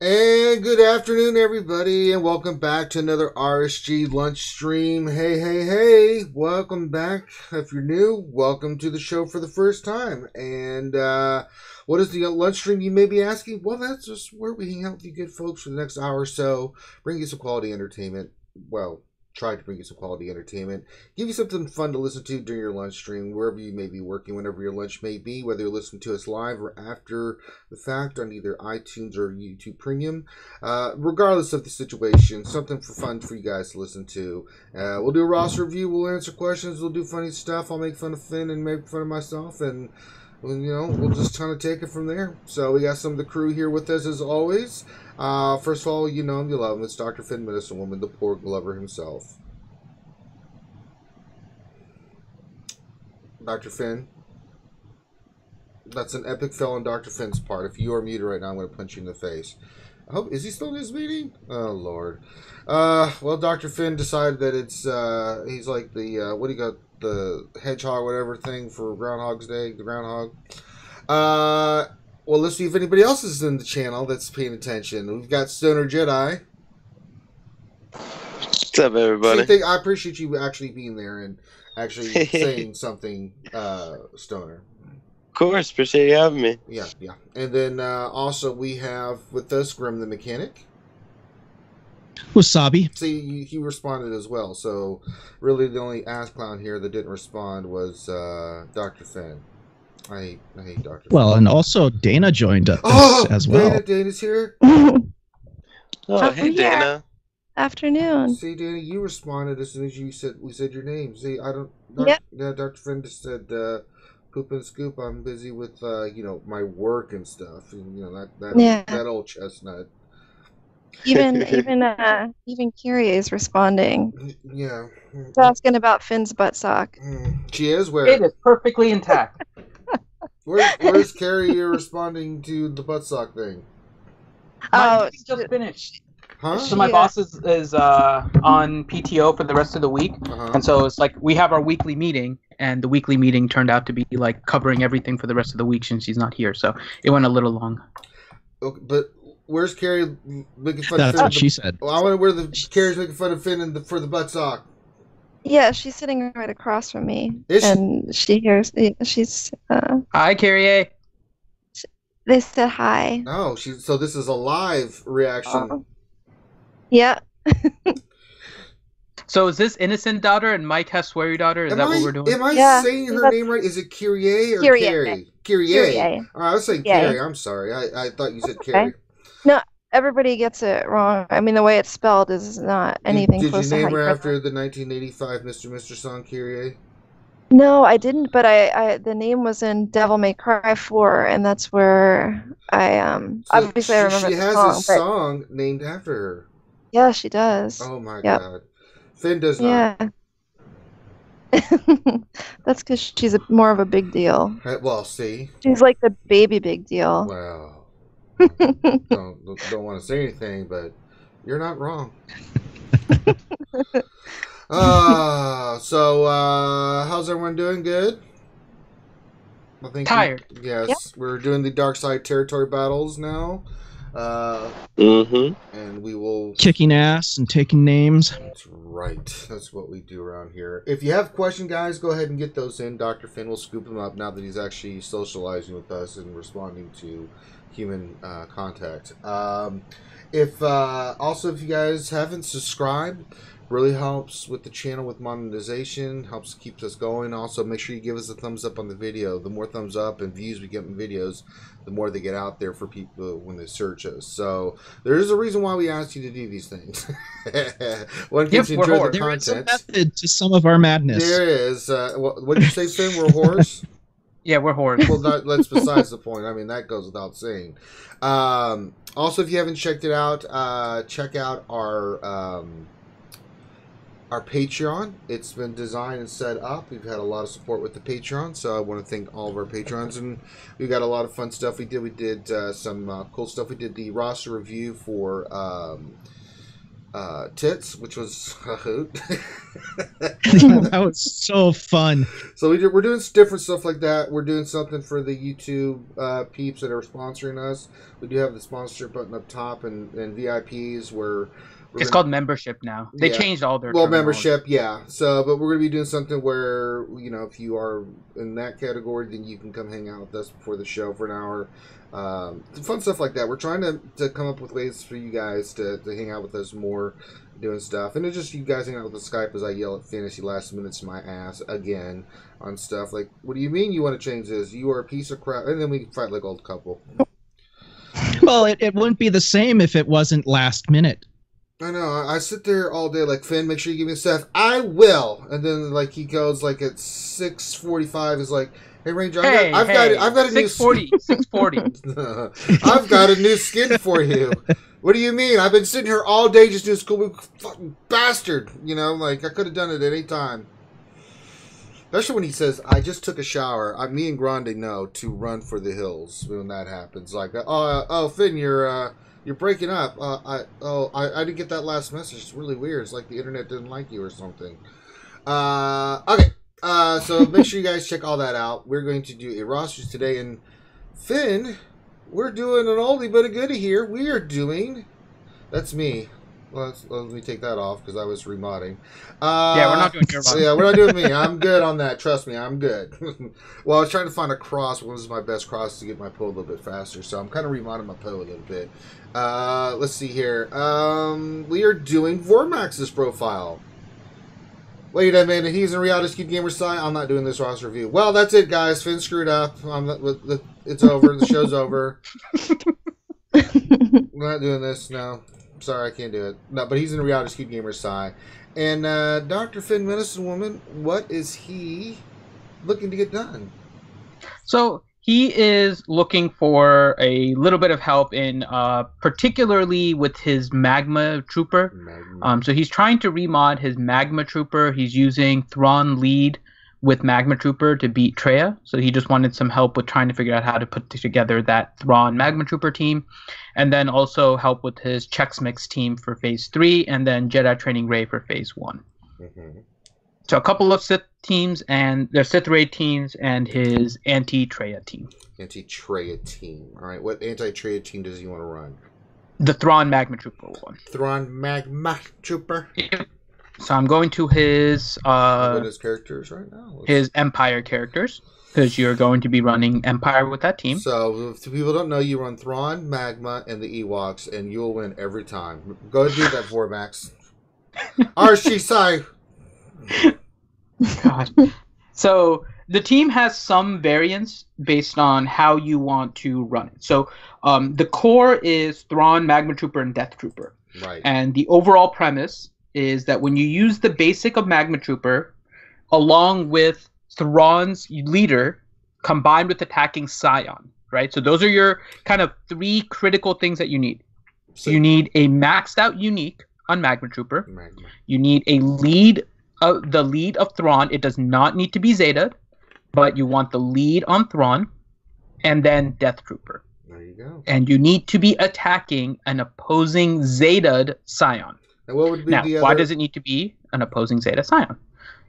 And good afternoon, everybody, and welcome back to another RSG Lunch stream. Hey, welcome back. If you're new, welcome to the show for the first time. And what is the lunch stream, you may be asking? Well, that's just where we hang out with you good folks for the next hour or so, bring you some quality entertainment. Well, try to bring you some quality entertainment, give you something fun to listen to during your lunch stream, wherever you may be working, whenever your lunch may be, whether you're listening to us live or after the fact on either iTunes or YouTube Premium. Regardless of the situation, something for fun for you guys to listen to. We'll do a roster review, we'll answer questions, we'll do funny stuff, I'll make fun of Finn and make fun of myself, and we'll just kind of take it from there. So we got some of the crew here with us as always. First of all, you know him, you love him. It's Dr. Finn, Medicine Woman, the pork lover himself. Dr. Finn. That's an epic fail on Dr. Finn's part. If you are muted right now, I'm going to punch you in the face. I hope, is he still in his meeting? Oh, Lord. Well, Dr. Finn decided that it's, he's like the, what do you got? The hedgehog, whatever thing for Groundhog's Day, the groundhog. Well, let's see if anybody else is in the channel that's paying attention. We've got Stoner Jedi. What's up, everybody? I appreciate you actually being there and actually saying something, Stoner. Of course, appreciate you having me. Yeah. And then also we have with us Grim the Mechanic. Wasabi. See, he responded as well. So really, the only ass clown here that didn't respond was Dr. Finn. I hate Dr. Finn. Well, and also Dana joined us as well. Dana's here. Oh, hey, Dana. Afternoon. See, Dana, you responded as soon as we said your name. See, I don't. Yep. Yeah, Dr. Finn just said, "Poop and scoop." I'm busy with my work and stuff. And, that old chestnut. Even Kyrie is responding. Yeah. She's asking about Finn's butt sock. She is where it is perfectly intact. Where's Carrie? You're responding to the butt sock thing. Oh, just finished. Huh? So my boss is on PTO for the rest of the week, and so it's like we have our weekly meeting, and the weekly meeting turned out to be like covering everything for the rest of the week since she's not here, so it went a little long. Okay, but where's Carrie making fun of Finn? That's what she said. Well, I wonder where Carrie's making fun of Finn for the butt sock. Yeah, she's sitting right across from me, and she hears. She's. Hi, Carrie. They said hi. Oh, so this is a live reaction. Yeah. So is this innocent daughter and Mike has sweary daughter? Is that what we're doing? Am I saying her name right? Is it Kyrie or Carrie? Kyrie. I was saying Carrie. I'm sorry. I thought you said Carrie. No, everybody gets it wrong. I mean, the way it's spelled is not anything close to how you Did you name her after the 1985 Mr. song, Kyrie? No, I didn't, but I the name was in Devil May Cry 4, and that's where I obviously I remember she the has song, a song named after her. Yeah, she does. Oh my God. Finn does not. Yeah. That's because she's more of a big deal. Well, see. She's like the baby big deal. Well, don't want to say anything, but you're not wrong. So how's everyone doing? Good? I think tired. Yes, yep. We're doing the Dark Side territory battles now. And we will kicking ass and taking names. That's right. That's what we do around here. If you have questions, guys, go ahead and get those in. Dr. Finn will scoop them up now that he's actually socializing with us and responding to human contact. If you guys haven't subscribed, really helps with the channel with monetization, helps keep us going. Also, make sure you give us a thumbs up on the video. The more thumbs up and views we get in videos, the more they get out there for people when they search us. So there is a reason why we asked you to do these things. One gets you enjoy the content. There is a method to some of our madness. There is. What did you say, Finn? We're whores? Yeah, we're whores. Well, that's besides the point. I mean, that goes without saying. Also, if you haven't checked it out, check out our Patreon. It's been designed and set up. We've had a lot of support with the Patreon, so I want to thank all of our patrons, and we got a lot of fun stuff. We did some cool stuff. We did the roster review for Tits, which was a hoot. That was so fun. So we're doing different stuff like that. We're doing something for the YouTube peeps that are sponsoring us. We do have the sponsorship button up top and VIPs where it's called membership now. They changed all their membership, yeah. So, but we're going to be doing something where, if you are in that category, then you can come hang out with us before the show for an hour. Fun stuff like that. We're trying to come up with ways for you guys to hang out with us more, doing stuff. And it's just you guys hang out with the Skype as I yell at Fantasy last minutes to my ass again on stuff. Like, what do you mean you want to change this? You are a piece of crap. And then we fight like old couple. Well, it wouldn't be the same if it wasn't last minute. I know. I sit there all day like, Finn, make sure you give me stuff. I will. And then like he goes like at 6:45 is like, hey Ranger, I've got a new 640. I've got a new skin for you. What do you mean? I've been sitting here all day just doing school. Fucking bastard. Like I could have done it at any time. Especially when he says, I just took a shower. Me and Grande know to run for the hills when that happens. Like, oh Finn, you're breaking up. I didn't get that last message. It's really weird. It's like the internet didn't like you or something. Okay. So make sure you guys check all that out. We're going to do a rosters today. And Finn, we're doing an oldie but a goodie here. We are doing... That's me. Let me take that off because I was remodding. Yeah, we're not doing your roster. Yeah, we're not doing me. I'm good on that. Trust me, I'm good. Well, I was trying to find a cross. What was my best cross to get my pull a little bit faster? So I'm kind of remodding my pull a little bit. Let's see here. We are doing Vormax's profile. Wait a minute. He's in reality Skewed Gamer's side. I'm not doing this roster review. Well, that's it, guys. Finn screwed up. It's over. The show's over. We're not doing this. No. Sorry, I can't do it. No, but he's in the reality Skewed Gamer's side. And Dr. Finn, Medicine Woman, what is he looking to get done? So he is looking for a little bit of help in, particularly with his Magma Trooper. So he's trying to remod his Magma Trooper. He's using Thrawn Lead with Magma Trooper to beat TRAI. So he just wanted some help with trying to figure out how to put together that Thrawn Magma Trooper team. And then also help with his Chex Mix team for Phase 3, and then Jedi Training Rey for Phase 1. Mm-hmm. So a couple of Sith teams, and their Sith Rey teams, and his Anti-TRAI team. Anti-TRAI team. All right, what Anti-TRAI team does he want to run? The Thrawn Magma Trooper one. Thrawn Magma Trooper? Yep. So I'm going to his... what his characters right now? His Empire characters. Because you're going to be running Empire with that team. So, if people don't know, you run Thrawn, Magma, and the Ewoks, and you'll win every time. Go do that, Vormax. RSG Sai. God. So, the team has some variance based on how you want to run it. So, the core is Thrawn, Magma Trooper, and Death Trooper. Right. And the overall premise is that when you use the basic of Magma Trooper, along with Thrawn's leader combined with attacking Scion, right? So those are your kind of three critical things that you need. So you need a maxed out unique on Magma Trooper. You need a lead, the lead of Thrawn. It does not need to be Zeta, but you want the lead on Thrawn, and then Death Trooper. There you go. And you need to be attacking an opposing Zeta Scion. And what would be now, why does it need to be an opposing Zeta Scion?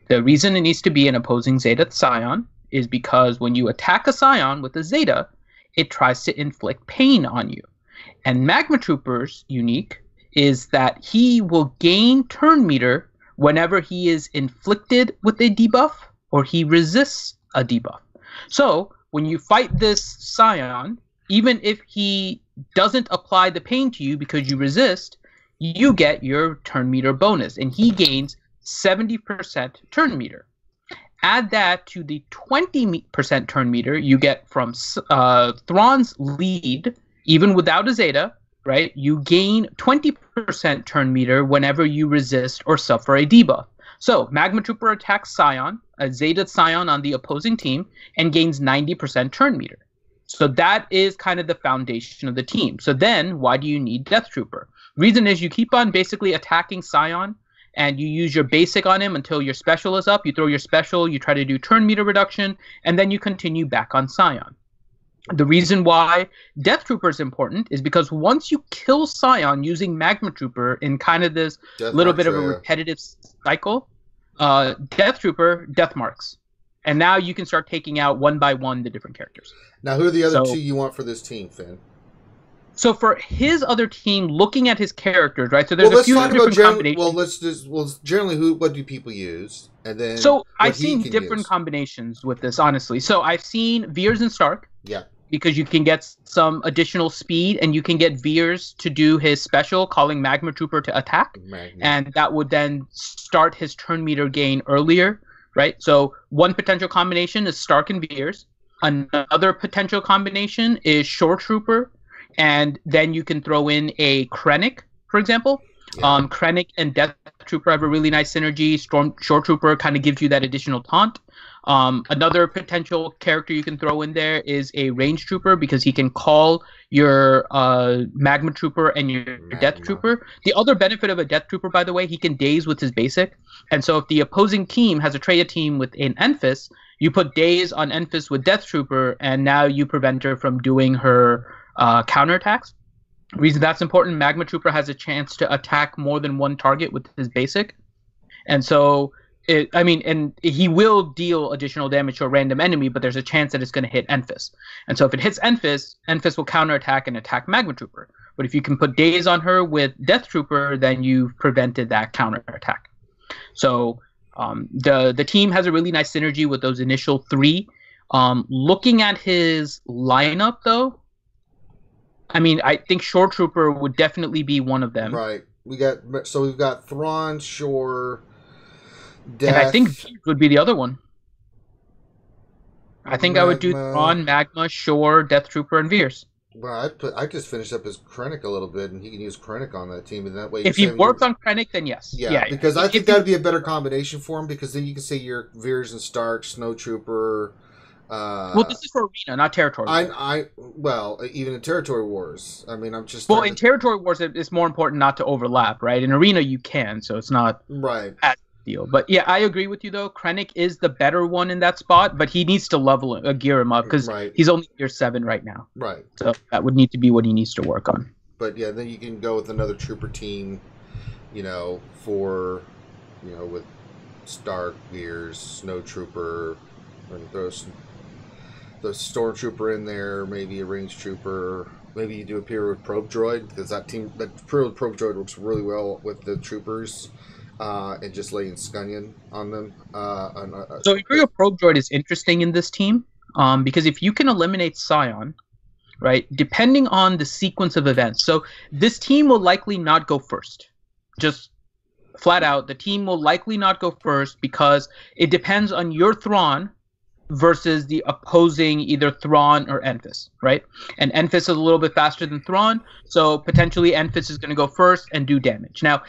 The reason it needs to be an opposing Zeta Scion is because when you attack a Scion with a Zeta, it tries to inflict pain on you. And Magma Trooper's unique is that he will gain turn meter whenever he is inflicted with a debuff or he resists a debuff. So when you fight this Scion, even if he doesn't apply the pain to you because you resist, you get your turn meter bonus, and he gains 70% turn meter. Add that to the 20% turn meter you get from Thrawn's lead, even without a Zeta, right? You gain 20% turn meter whenever you resist or suffer a debuff. So Magma Trooper attacks Scion, a Zeta Scion on the opposing team, and gains 90% turn meter. So that is kind of the foundation of the team. So then why do you need Death Trooper? Reason is you keep on basically attacking Scion, and you use your basic on him until your special is up. You throw your special, you try to do turn meter reduction, and then you continue back on Scion. The reason why Death Trooper is important is because once you kill Scion using Magma Trooper in kind of this little bit of a repetitive cycle, Death Trooper death marks. And now you can start taking out one by one the different characters. Now, who are the other two you want for this team, Finn? So for his other team, looking at his characters, right? So there's a few different combinations. Generally, what do people use? And then I've seen different combinations with this, honestly. So I've seen Veers and Stark. Yeah. Because you can get some additional speed, and you can get Veers to do his special, calling Magma Trooper to attack. And that would then start his turn meter gain earlier, right? So one potential combination is Stark and Veers. Another potential combination is Shore Trooper. And then you can throw in a Krennic, for example. Yeah. Krennic and Death Trooper have a really nice synergy. Shore Trooper kind of gives you that additional taunt. Another potential character you can throw in there is a Range Trooper, because he can call your Magma Trooper and your Death Trooper. The other benefit of a Death Trooper, by the way, he can daze with his basic. And so if the opposing team has a Traya team with an Enfys, you put daze on Enfys with Death Trooper, and now you prevent her from doing her counterattacks. The reason that's important, Magma Trooper has a chance to attack more than one target with his basic. And so and he will deal additional damage to a random enemy, but there's a chance that it's going to hit Enfys. And so if it hits Enfys, Enfys will counterattack and attack Magma Trooper. But if you can put daze on her with Death Trooper, then you've prevented that counterattack. So the team has a really nice synergy with those initial three. Looking at his lineup, though, I think Shore Trooper would definitely be one of them. Right. We've got Thrawn, Shore, Death. And I think Veers would be the other one. I think I would do Thrawn, Magma, Shore, Death Trooper, and Veers. Well, I just finished up his Krennic a little bit, and he can use Krennic on that team, and that way. If he worked on Krennic, then yes. Yeah, because I think that would be a better combination for him, because then you can say your Veers and Stark, Snow Trooper. Well, this is for arena, not territory wars. Even in territory wars. I'm just. Well, in territory wars, it's more important not to overlap, right? In arena, you can, so it's not right. Deal. But yeah, I agree with you though. Krennic is the better one in that spot, but he needs to gear him up, because he's only Gear 7 right now. Right. So that would need to be what he needs to work on. But yeah, then you can go with another trooper team, with Stark, Veers, Snow Trooper, and throw the Stormtrooper in there, maybe a Range Trooper. Maybe you do a Imperial Probe Droid, because that Imperial Probe Droid works really well with the troopers. And just laying Scunion on them. So Imperial Probe Droid is interesting in this team, because if you can eliminate Scion, right, depending on the sequence of events. So this team will likely not go first. Just flat out, the team will likely not go first, because it depends on your Thrawn versus the opposing either Thrawn or Enfys, right? And Enfys is a little bit faster than Thrawn, so potentially Enfys is going to go first and do damage. Now,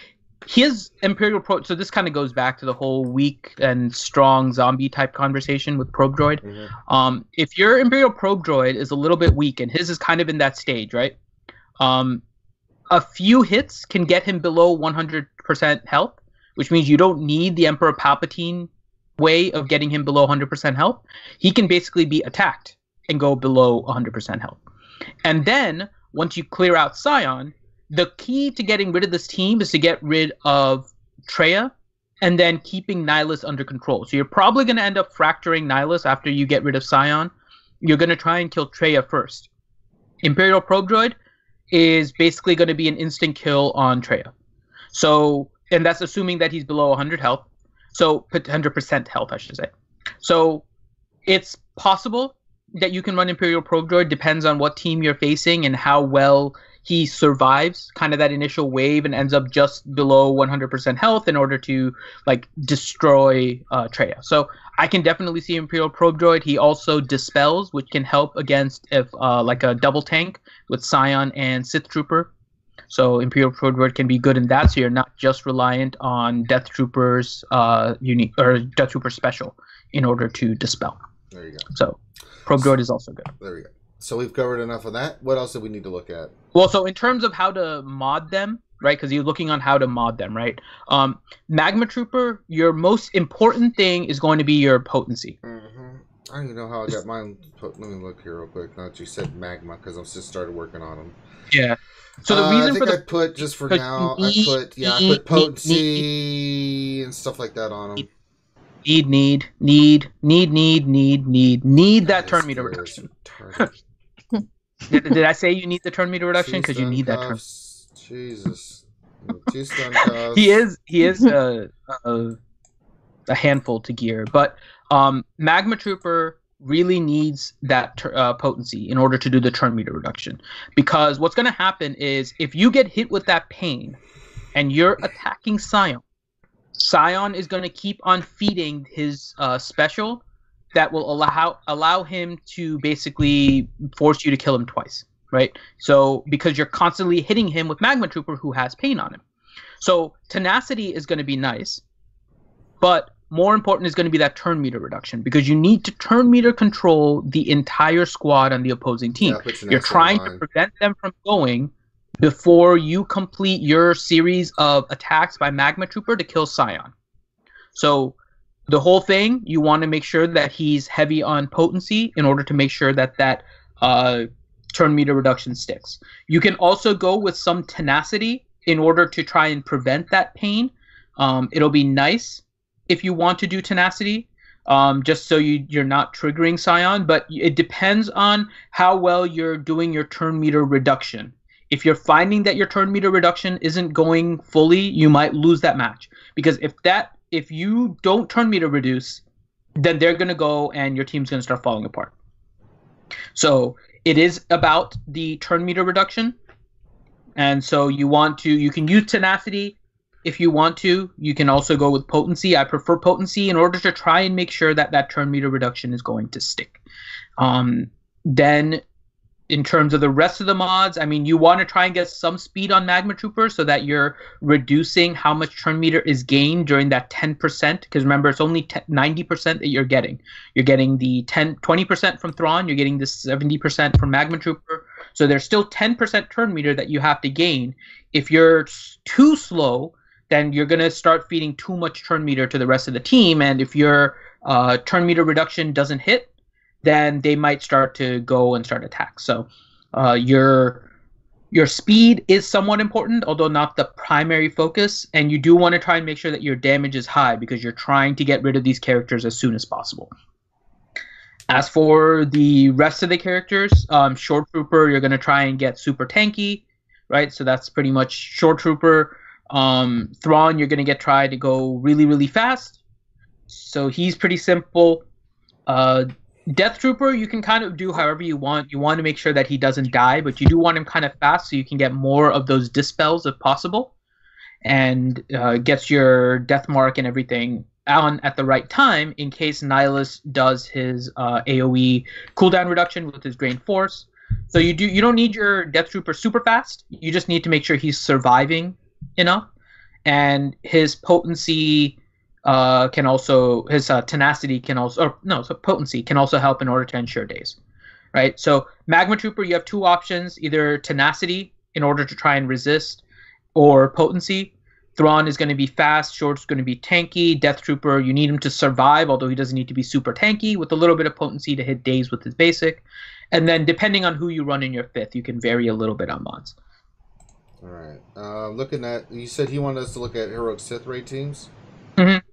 his Imperial Probe, so this kind of goes back to the whole weak and strong zombie type conversation with Probe Droid. Mm-hmm. If your Imperial Probe Droid is a little bit weak, and his is kind of in that stage, right? A few hits can get him below 100% health, which means you don't need the Emperor Palpatine way of getting him below 100% health. He can basically be attacked and go below 100% health. And then, once you clear out Scion, the key to getting rid of this team is to get rid of Traya and then keeping Nihilus under control. So you're probably going to end up fracturing Nihilus after you get rid of Scion. You're going to try and kill Traya first. Imperial Probe Droid is basically going to be an instant kill on Traya. So, and that's assuming that he's below 100 health. So 100% health, I should say. So it's possible that you can run Imperial Probe Droid. Depends on what team you're facing and how well he survives kind of that initial wave and ends up just below 100% health in order to destroy Traya. So I can definitely see Imperial Probe Droid. He also dispels, which can help against a double tank with Scion and Sith Trooper. So Imperial Probe Droid can be good in that. So you're not just reliant on Death Trooper's unique or Death Trooper special in order to dispel. There you go. So Probe Droid is also good. There we go. So we've covered enough of that. What else do we need to look at? Well, so in terms of how to mod them, right? Because you're looking on how to mod them, right? Magma Trooper, your most important thing is going to be your potency. Mm-hmm. I don't even know how I got mine. Let me look here real quick. Now that you said magma, because I'm just started working on them. Yeah. So the reason I put just for now. I put potency and stuff like that on them. Need that turn meter reduction. Did I say you need the turn meter reduction? Because you need that turn. Jesus. 2 stun cuffs. He is a handful to gear, but Magma Trooper really needs that potency in order to do the turn meter reduction. Because what's going to happen is if you get hit with that pain and you're attacking Scion is going to keep on feeding his special that will allow him to basically force you to kill him twice, right? So because you're constantly hitting him with Magma Trooper who has pain on him. So tenacity is going to be nice, but more important is going to be that turn meter reduction, because you need to turn meter control the entire squad on the opposing team. You're trying to prevent them from going before you complete your series of attacks by Magma Trooper to kill Scion. So the whole thing, you want to make sure that he's heavy on potency in order to make sure that turn meter reduction sticks. You can also go with some tenacity in order to try and prevent that pain. It'll be nice if you want to do tenacity, just so you're not triggering Scion, but it depends on how well you're doing your turn meter reduction. If you're finding that your turn meter reduction isn't going fully, you might lose that match. Because if you don't turn meter reduce, then they're going to go and your team's going to start falling apart. So it is about the turn meter reduction. And so you can use tenacity if you want to. You can also go with potency. I prefer potency in order to try and make sure that turn meter reduction is going to stick. Then in terms of the rest of the mods, I mean, you want to try and get some speed on Magma Trooper so that you're reducing how much turn meter is gained during that 10%. Because remember, it's only 90% that you're getting. You're getting the 20% from Thrawn. You're getting the 70% from Magma Trooper. So there's still 10% turn meter that you have to gain. If you're too slow, then you're going to start feeding too much turn meter to the rest of the team. And if your turn meter reduction doesn't hit, then they might start to go and start attacks. So your speed is somewhat important, although not the primary focus. And you do want to try and make sure that your damage is high, because you're trying to get rid of these characters as soon as possible. As for the rest of the characters, Shore Trooper, you're going to try and get super tanky, right? So that's pretty much Shore Trooper. Thrawn, you're going to try to go really, really fast. So he's pretty simple. Death Trooper, you can kind of do however you want. You want to make sure that he doesn't die, but you do want him kind of fast so you can get more of those dispels if possible, and gets your death mark and everything on at the right time in case Nihilus does his AoE cooldown reduction with his Drain Force. So you don't need your Death Trooper super fast. You just need to make sure he's surviving enough, and his potency can also, his tenacity can also, potency can also help in order to ensure days, right? So Magma Trooper, you have two options, either tenacity in order to try and resist, or potency. Thrawn is going to be fast, Shore's going to be tanky. Death Trooper, you need him to survive, although he doesn't need to be super tanky, with a little bit of potency to hit days with his basic. And then depending on who you run in your fifth, you can vary a little bit on mods. All right. Looking at, you said he wanted us to look at Heroic Sith raid teams? Mm-hmm.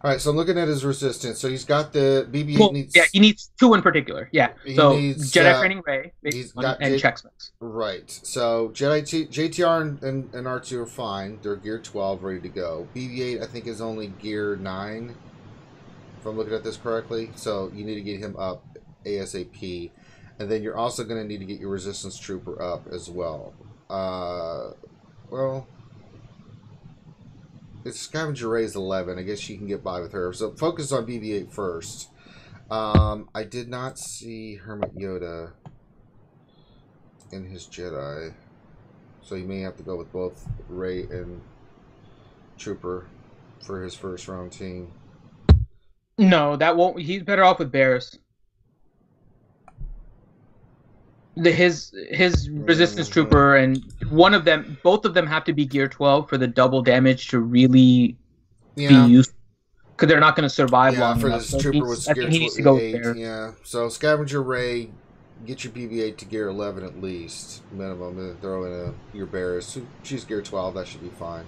All right, so I'm looking at his resistance. So he's got the BB-8 needs... Yeah, he needs two in particular. Yeah, so needs, Jedi Training Ray and Check Specs. Right. So JTR and R2 are fine. They're gear 12, ready to go. BB-8, I think, is only gear 9, if I'm looking at this correctly. So you need to get him up ASAP. And then you're also going to need to get your Resistance Trooper up as well. Well... It's Scavenger Ray's 11. I guess she can get by with her. So focus on BB-8 first. I did not see Hermit Yoda in his Jedi. So you may have to go with both Ray and Trooper for his first round team. No, that won't. He's better off with Bears. His Resistance Trooper and both of them have to be gear 12 for the double damage to really be useful. because they're not going to survive Yeah, long for enough. this So trooper with I think he gear needs to go 8, there. yeah. So Scavenger Ray, get your BB-8 to gear 11 at least, minimum, and then throw in your bearers. So choose gear 12, that should be fine.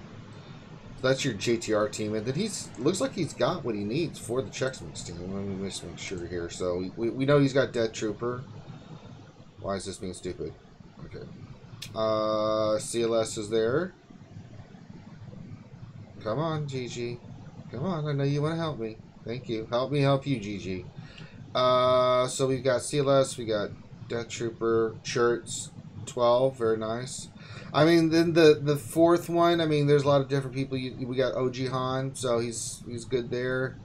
So that's your JTR team, and then looks like he's got what he needs for the Checksmans team. Let me just make sure here. So we know he's got Death Trooper. Why is this being stupid? Okay. CLS is there. Come on, Gigi. Come on, I know you want to help me. Thank you. Help me help you, Gigi. So we've got CLS, we got Death Trooper, shirts, 12, very nice. I mean, then the fourth one, I mean, there's a lot of different people. We got OG Han, so he's good there,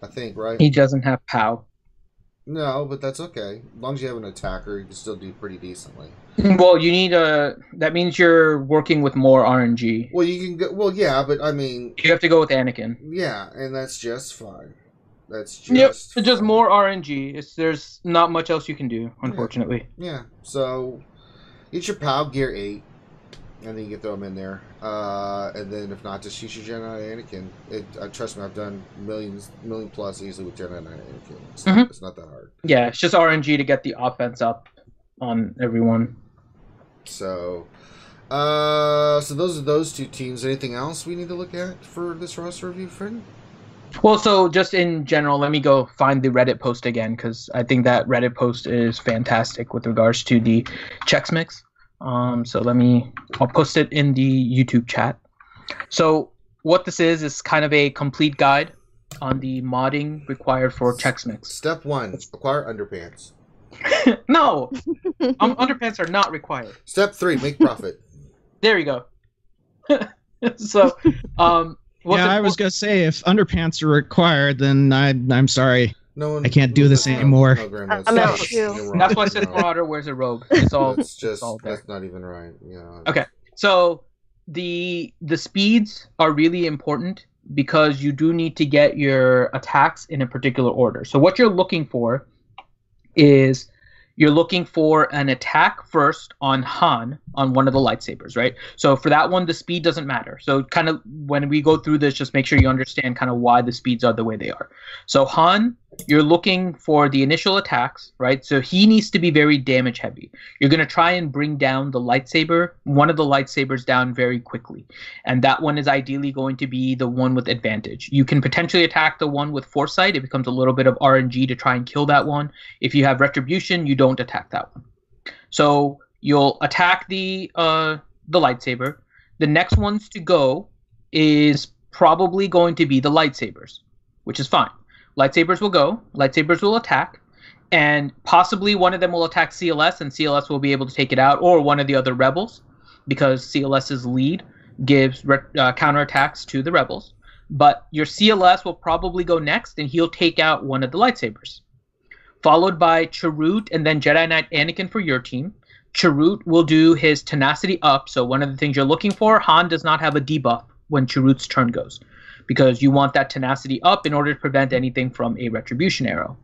I think, right? He doesn't have POW. No, but that's okay. As long as you have an attacker, you can still do pretty decently. Well, you need that means you're working with more RNG. Well, you can go. Well, yeah, but I mean, you have to go with Anakin. Yeah, and that's just fine. That's just it's just more RNG. There's not much else you can do, unfortunately. Yeah. So get your POW gear 8, and then you can throw them in there. And then if not, just use your Jedi Anakin. Trust me, I've done million plus easily with Jedi Anakin. It's not that hard. Yeah, it's just RNG to get the offense up on everyone. So those are those two teams. Anything else we need to look at for this roster review, friend? Well, so just in general, let me go find the Reddit post again, because I think that Reddit post is fantastic with regards to the Chex Mix. So I'll post it in the YouTube chat. So what this is kind of a complete guide on the modding required for Chex Mix. Step 1, acquire underpants. No, underpants are not required. Step 3, make profit. There you go. So, I was gonna say if underpants are required, then I'm sorry. I can't do this anymore. I'm out too. That's why Sith Marauder wears a robe. It's all. That's not even right. Yeah. Okay, so the speeds are really important because you do need to get your attacks in a particular order. So what you're looking for is you're looking for an attack first on Han on one of the lightsabers, right? So for that one, the speed doesn't matter. So kind of when we go through this, just make sure you understand kind of why the speeds are the way they are. So Han, you're looking for the initial attacks, right? So he needs to be very damage heavy. You're going to try and bring down one of the lightsabers down very quickly. And that one is ideally going to be the one with advantage. You can potentially attack the one with foresight. It becomes a little bit of RNG to try and kill that one. If you have retribution, you don't attack that one. So you'll attack the lightsaber. The next ones to go is probably going to be the lightsabers, which is fine. Lightsabers will go, lightsabers will attack, and possibly one of them will attack CLS, and CLS will be able to take it out, or one of the other rebels, because CLS's lead gives counterattacks to the rebels. But your CLS will probably go next, and he'll take out one of the lightsabers. Followed by Chirrut, and then Jedi Knight Anakin for your team. Chirrut will do his tenacity up, so one of the things you're looking for, Han does not have a debuff when Chirrut's turn goes, because you want that tenacity up in order to prevent anything from a retribution arrow.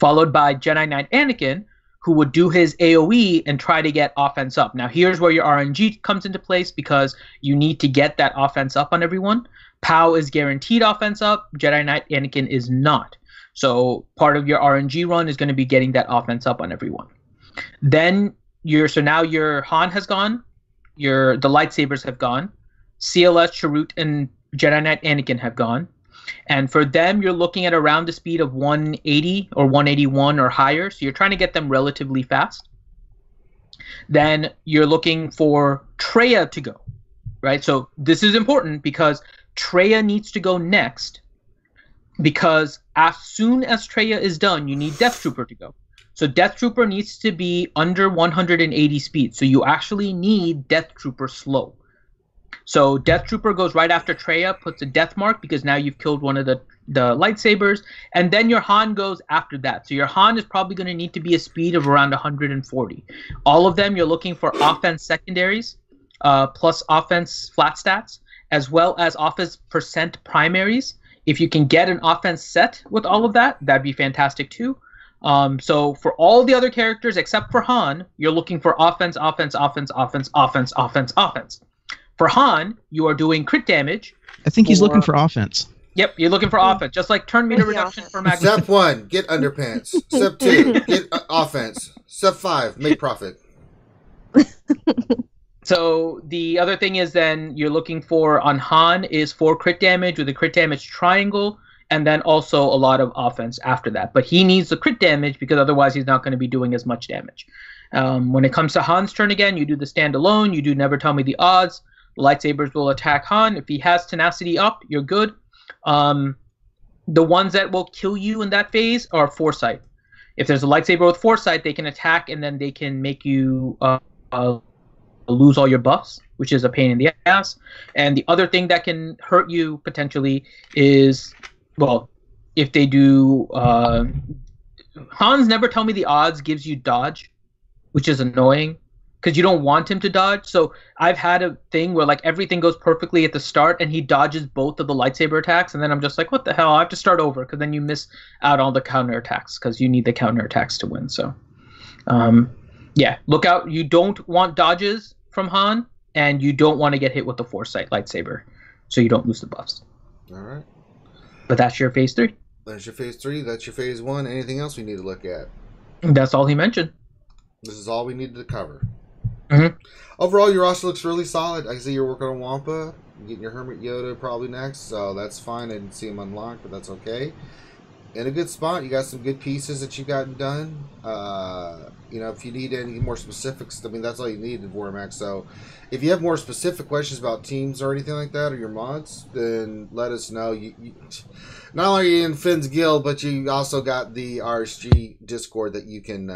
Followed by Jedi Knight Anakin, who would do his AoE and try to get offense up. Now here's where your RNG comes into place, because you need to get that offense up on everyone. POW is guaranteed offense up, Jedi Knight Anakin is not. So part of your RNG run is going to be getting that offense up on everyone. Then now your Han has gone, the lightsabers have gone, CLS, Chirrut, and Jedi Knight Anakin have gone. And for them, you're looking at around the speed of 180 or 181 or higher. So you're trying to get them relatively fast. Then you're looking for Traya to go, right? So this is important because Traya needs to go next, because as soon as Traya is done, you need Death Trooper to go. So Death Trooper needs to be under 180 speed. So you actually need Death Trooper slow. So Death Trooper goes right after Traya, puts a death mark because now you've killed one of the lightsabers, and then your Han goes after that. So your Han is probably going to need to be a speed of around 140. All of them, you're looking for offense secondaries, plus offense flat stats, as well as offense percent primaries. If you can get an offense set with all of that, that'd be fantastic too. So for all the other characters except for Han, you're looking for offense, offense, offense, offense, offense, offense, offense. For Han, you are doing crit damage. I think he's looking for offense. Yep, you're looking for offense, just like turn meter reduction for Magnus. Step 1, get underpants. Step 2, get offense. Step 5, make profit. So the other thing is then you're looking for on Han is 4 crit damage with a crit damage triangle, and then also a lot of offense after that. But he needs the crit damage because otherwise he's not going to be doing as much damage. When it comes to Han's turn again, you do the standalone. You do never tell me the odds. Lightsabers will attack Han. If he has tenacity up, you're good. The ones that will kill you in that phase are foresight. If there's a lightsaber with foresight, they can attack and then they can make you lose all your buffs, which is a pain in the ass. And the other thing that can hurt you potentially is, well, if they do Han's never tell me the odds gives you dodge, which is annoying because you don't want him to dodge. So I've had a thing where like everything goes perfectly at the start and he dodges both of the lightsaber attacks, and then I'm just like, what the hell? I have to start over because then you miss out on the counter attacks because you need the counter attacks to win. So yeah, look out. You don't want dodges from Han, and you don't want to get hit with the foresight lightsaber so you don't lose the buffs. All right. But that's your phase 3. That's your phase 3. That's your phase 1. Anything else we need to look at? That's all he mentioned. This is all we needed to cover. Mm-hmm. Overall, your roster looks really solid. I see you're working on Wampa. You're getting your Hermit Yoda probably next, so that's fine. I didn't see him unlocked, but that's okay. In a good spot. You got some good pieces that you got done. You know, if you need any more specifics, I mean, that's all you need in Vormax. So if you have more specific questions about teams or anything like that, or your mods, then let us know. You not only are you in Finn's Guild, but you also got the RSG Discord that you can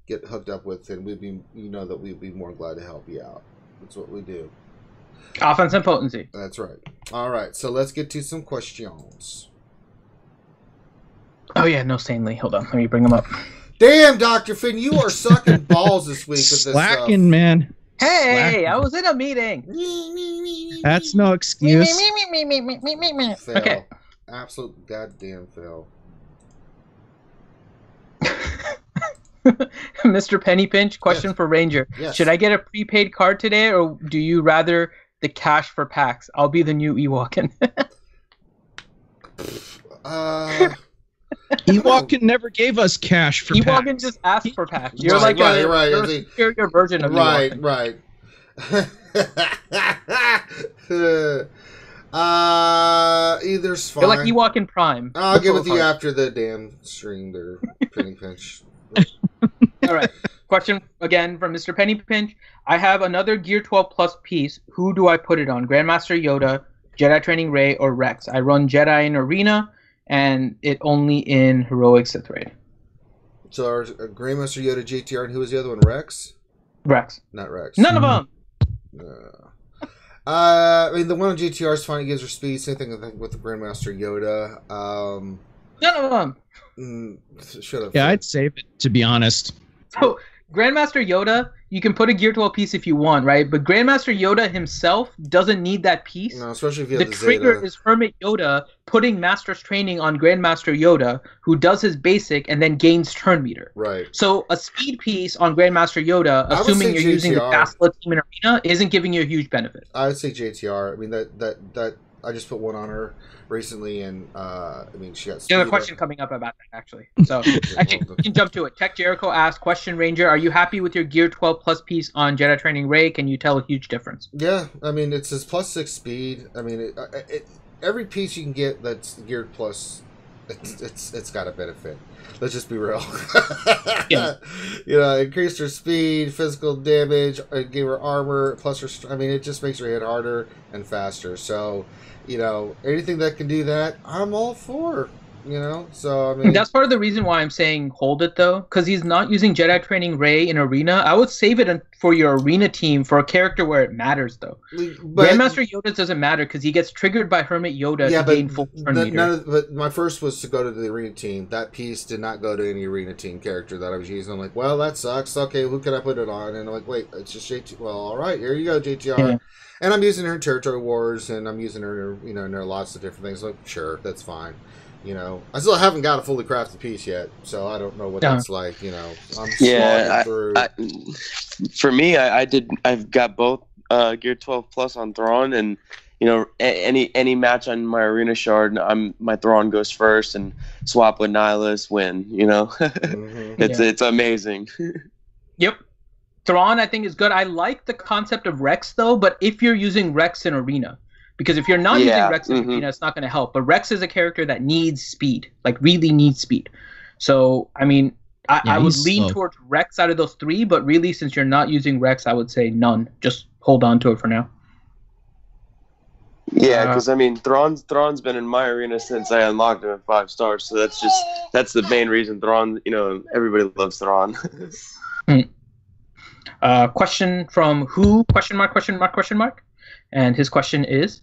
get hooked up with, and we'd be, you know, that we'd be more glad to help you out. That's what we do. Offense and potency. That's right. All right, so let's get to some questions. Oh yeah, no Stanley. Hold on, let me bring him up. Damn, Dr. Finn, you are sucking balls this week with this stuff. Slacking, man. Hey, Slacking. I was in a meeting. That's no excuse. Fail. Okay. Absolute goddamn fail. Mr. Penny Pinch, question for Ranger. Yes. Should I get a prepaid card today, or do you rather the cash for packs? I'll be the new Ewokin. Ewokin never gave us cash for packs. Ewokin just asked for packs. You're right, like right. You're a superior version of Ewokin. Right. Either's fine. You're like Ewokin Prime. I'll get with you after the damn stream there, Penny Pinch. All right. Question again from Mr. Penny Pinch. I have another Gear 12 Plus piece. Who do I put it on? Grandmaster Yoda, Jedi Training Rey, or Rex? I run Jedi in Arena, and it only in Heroic Sith Raid. So our Grandmaster Yoda, JTR, and who was the other one? Rex? Rex. Not Rex. None of them. I mean, the one on GTR is fine. It gives her speed. Same thing with the Grandmaster Yoda. None of them. Shut up. Yeah, I'd save it, to be honest. So, Grandmaster Yoda, you can put a Gear 12 piece if you want, right? But Grandmaster Yoda himself doesn't need that piece. No, especially if you have the trigger Zeta. is Hermit Yoda putting Master's Training on Grandmaster Yoda, who does his basic and then gains turn meter. Right. So a speed piece on Grandmaster Yoda, assuming you're using the Basilisk team in Arena, isn't giving you a huge benefit. I would say JTR. I mean, that I just put one on her recently, and I mean, she got speed. There's a question coming up about that, actually. So actually, you can jump to it. Tech Jericho asked, question Ranger, are you happy with your Gear 12 Plus piece on Jedi Training Rey? Can you tell a huge difference? Yeah, I mean, it's his +6 speed. I mean, every piece you can get that's geared plus, it's got a benefit. Let's just be real. Yeah. You know, increased her speed, physical damage, gave her armor, plus her. I mean, it just makes her hit harder and faster. So, you know, anything that can do that, I'm all for. You know, so I mean, that's part of the reason why I'm saying hold it though, because he's not using Jedi Training Rey in Arena. I would save it for your Arena team for a character where it matters though. But Grandmaster Yoda doesn't matter because he gets triggered by Hermit Yoda to gain full turn meter. But my first was to go to the Arena team. That piece did not go to any Arena team character that I was using. I'm like, well, that sucks. Okay, who can I put it on? And I'm like, wait, it's just JT. Well, all right, here you go, JTR. Yeah. And I'm using her in Territory Wars, and I'm using her, you know, in lots of different things. Like, sure, that's fine. You know, I still haven't got a fully crafted piece yet, so I don't know what that's like. You know, I'm through. For me, I've got both Gear 12 Plus on Thrawn, and any match on my arena shard, my Thrawn goes first and swap with Nihilus, win. It's amazing. Yep. Thrawn, I think, is good. I like the concept of Rex, though, but if you're using Rex in Arena, because if you're not using Rex in Arena, it's not going to help. But Rex is a character that needs speed, like really needs speed. So, I mean, I would lean towards Rex out of those three, but really, since you're not using Rex, I would say none. Just hold on to it for now. Yeah, because I mean, Thrawn's been in my arena since I unlocked him at 5 stars, so that's the main reason Thrawn. Everybody loves Thrawn. Question from who? ? And his question is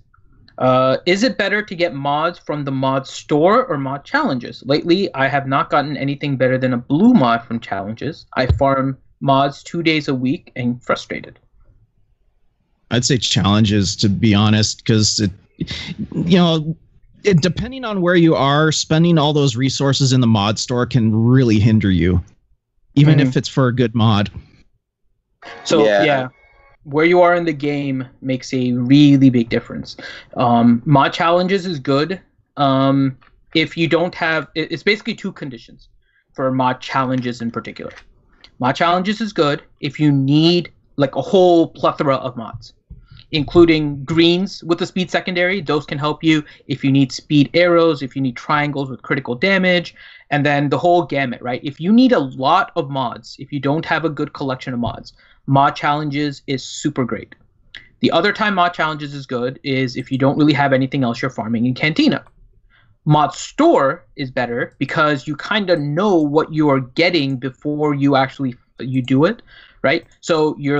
it better to get mods from the mod store or mod challenges? Lately, I have not gotten anything better than a blue mod from challenges. I farm mods 2 days a week and frustrated. I'd say challenges, to be honest, because depending on where you are, spending all those resources in the mod store can really hinder you, even if it's for a good mod. So where you are in the game makes a really big difference. Mod challenges is good. If you don't have, it's basically 2 conditions for mod challenges in particular. Mod challenges is good if you need like a whole plethora of mods, including greens with the speed secondary. Those can help you if you need speed arrows, if you need triangles with critical damage, and then the whole gamut, right? If you need a lot of mods, if you don't have a good collection of mods, mod challenges is super great. The other time mod challenges is good is if you don't really have anything else you're farming in Cantina. Mod store is better because you kind of know what you are getting before you actually do it, right? So you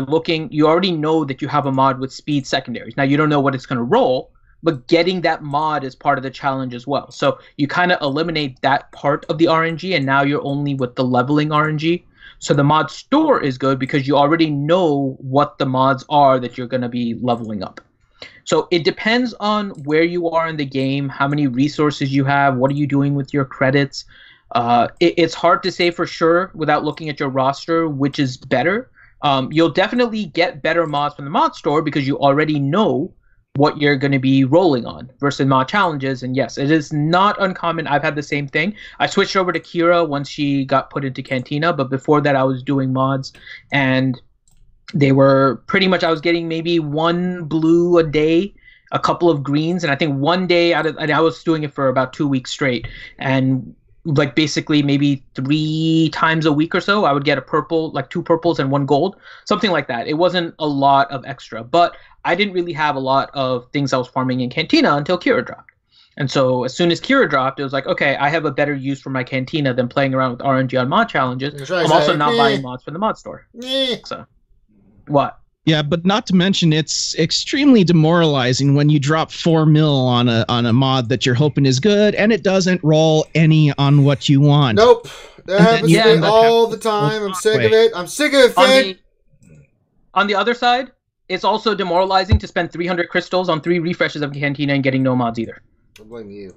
already know that you have a mod with speed secondaries. Now you don't know what it's going to roll, but getting that mod is part of the challenge as well. So you kind of eliminate that part of the RNG, and now you're only with the leveling RNG. So the mod store is good because you already know what the mods are that you're going to be leveling up. So it depends on where you are in the game, how many resources you have, what are you doing with your credits. It's hard to say for sure without looking at your roster which is better. You'll definitely get better mods from the mod store because you already know what you're going to be rolling on versus mod challenges. And yes, it is not uncommon. I've had the same thing. I switched over to Kira once she got put into Cantina, but before that I was doing mods, and they were pretty much, I was getting maybe 1 blue a day, a couple of greens, and I think one day and I was doing it for about 2 weeks straight, and like basically maybe 3 times a week or so I would get a purple, like 2 purples and 1 gold, something like that. It wasn't a lot of extra, but I didn't really have a lot of things I was farming in Cantina until Kira dropped. And so as soon as Kira dropped, it was like, okay, I have a better use for my Cantina than playing around with RNG on mod challenges. I'm also not buying mods from the mod store. So what? Yeah, but not to mention it's extremely demoralizing when you drop 4 mil on a mod that you're hoping is good and it doesn't roll any on what you want. Nope. That happens to me all the time. I'm sick of it. I'm sick of it, Finn. On the other side, it's also demoralizing to spend 300 crystals on 3 refreshes of Cantina and getting no mods either. I blame you.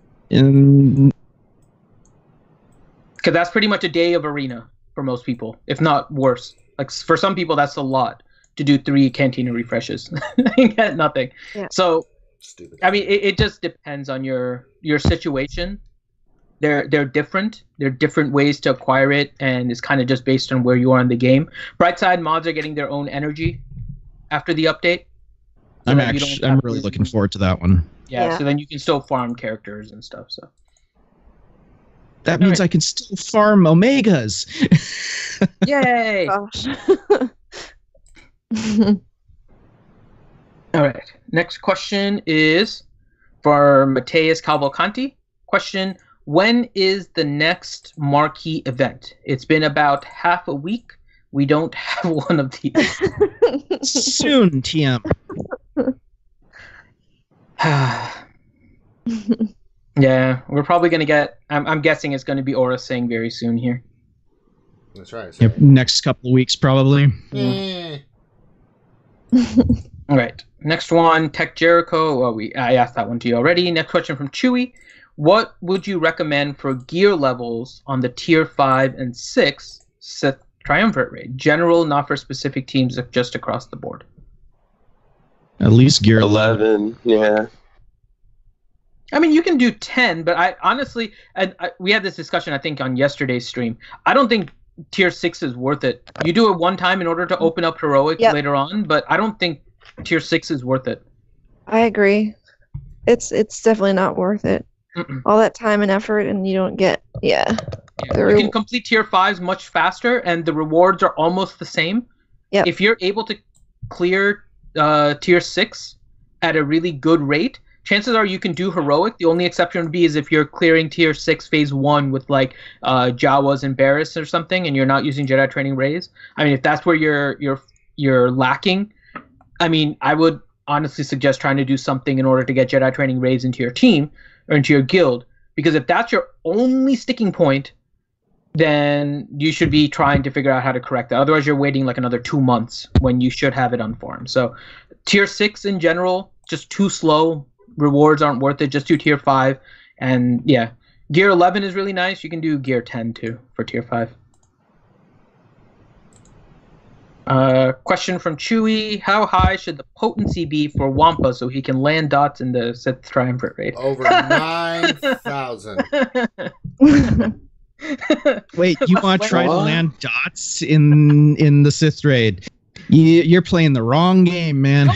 Because that's pretty much a day of arena for most people, if not worse. Like for some people, that's a lot to do 3 Cantina refreshes and get nothing. Yeah. So, stupid. I mean, it just depends on your situation. They're different. There are different ways to acquire it, and it's kind of just based on where you are in the game. Brightside mods are getting their own energy after the update. So I'm really looking forward to that one. Yeah, so then you can still farm characters and stuff. So that means I can still farm Omegas. Yay! Gosh. All right. Next question is for Mateus Cavalcanti. Question: when is the next marquee event? It's been about half a week. We don't have one of these. Soon, TM. Yeah, we're probably going to get... I'm guessing it's going to be Aura Singh very soon here. That's right. Yep, next couple of weeks, probably. All right. Next one, Tech Jericho. I asked that one to you already. Next question from Chewy. What would you recommend for gear levels on the Tier 5 and 6 Sith Triumvirate? General, not for specific teams, just across the board. At least gear 11. 11, yeah. I mean, you can do 10, but I honestly, we had this discussion, I think, on yesterday's stream. I don't think tier 6 is worth it. You do it one time in order to open up heroic later on, but I don't think tier 6 is worth it. I agree. It's definitely not worth it. All that time and effort, and you don't get You can complete tier 5s much faster, and the rewards are almost the same. Yep. If you're able to clear tier 6 at a really good rate, chances are you can do heroic. The only exception would be is if you're clearing tier 6 phase 1 with like Jawas and Barris or something, and you're not using Jedi Training Rays. I mean, if that's where you're lacking, I mean, I would honestly suggest trying to do something in order to get Jedi Training Rays into your team or into your guild, because if that's your only sticking point, then you should be trying to figure out how to correct that. Otherwise, you're waiting like another 2 months when you should have it unfarmed. So tier 6 in general, just too slow. Rewards aren't worth it. Just do tier 5. And yeah, gear 11 is really nice. You can do gear 10 too for tier 5. Question from Chewy. How high should the potency be for Wampa so he can land dots in the Sith Triumvirate raid? Over 9,000. Wait, you want to try to land dots in the Sith raid? You're playing the wrong game, man.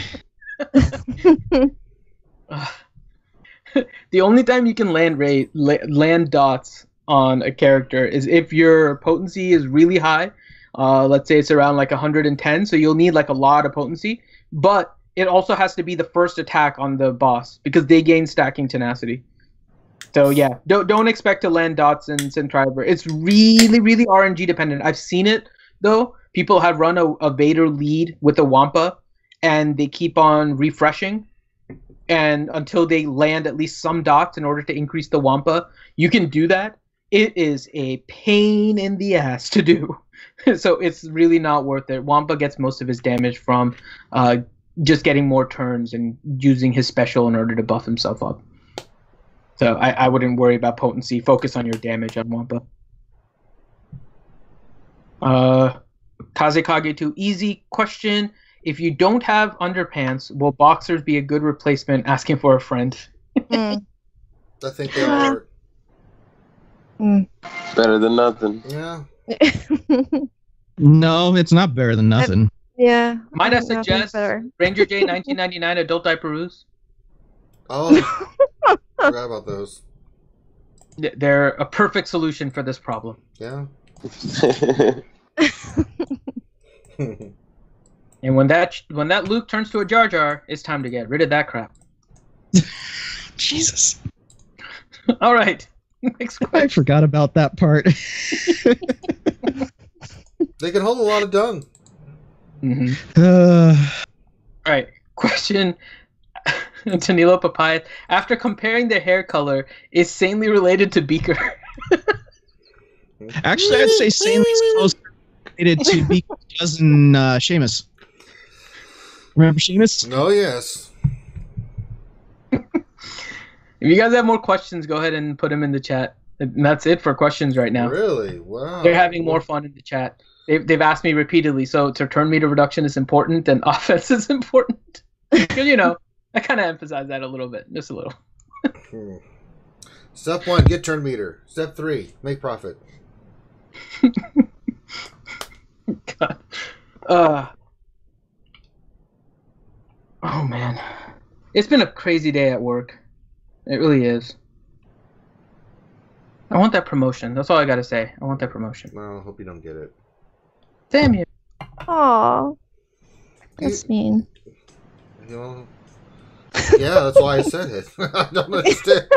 The only time you can land dots on a character is if your potency is really high. Let's say it's around like 110, so you'll need like a lot of potency. But it also has to be the first attack on the boss because they gain stacking tenacity. So yeah, don't expect to land dots in Centriver. It's really, really RNG dependent. I've seen it though. People have run a Vader lead with a Wampa, and they keep on refreshing, and until they land at least some dots in order to increase the Wampa. You can do that. It is a pain in the ass to do. So it's really not worth it. Wampa gets most of his damage from just getting more turns and using his special in order to buff himself up. So I wouldn't worry about potency. Focus on your damage on Wampa. Kazekage2 easy question. If you don't have underpants, will boxers be a good replacement? Asking for a friend. I think they are. Better than nothing. Yeah. No, it's not better than nothing. Yeah. Might I suggest Ranger J 1999 adult diaperoos? Oh, forgot about those. They're a perfect solution for this problem. Yeah. And when that Luke turns to a Jar Jar, it's time to get rid of that crap. Jesus. All right. Next question. I forgot about that part. They can hold a lot of dung. All right. Question to Nilo Papaya. After comparing their hair color, is sanely related to Beaker? Actually, I'd say sanely's closer related to Beaker's cousin Seamus. Remember Seamus? Oh, yes. If you guys have more questions, go ahead and put them in the chat. And that's it for questions right now. Really? Wow. They're having more fun in the chat. They've asked me repeatedly, so to turn meter reduction is important and offense is important. Because, I kind of emphasize that a little bit. Just a little. Step 1, get turn meter. Step 3, make profit. God. Oh, man. It's been a crazy day at work. It really is. I want that promotion. That's all I gotta say. I want that promotion. Well, I hope you don't get it. Damn you. Aw. That's mean. Yeah, that's why I said it. I don't understand.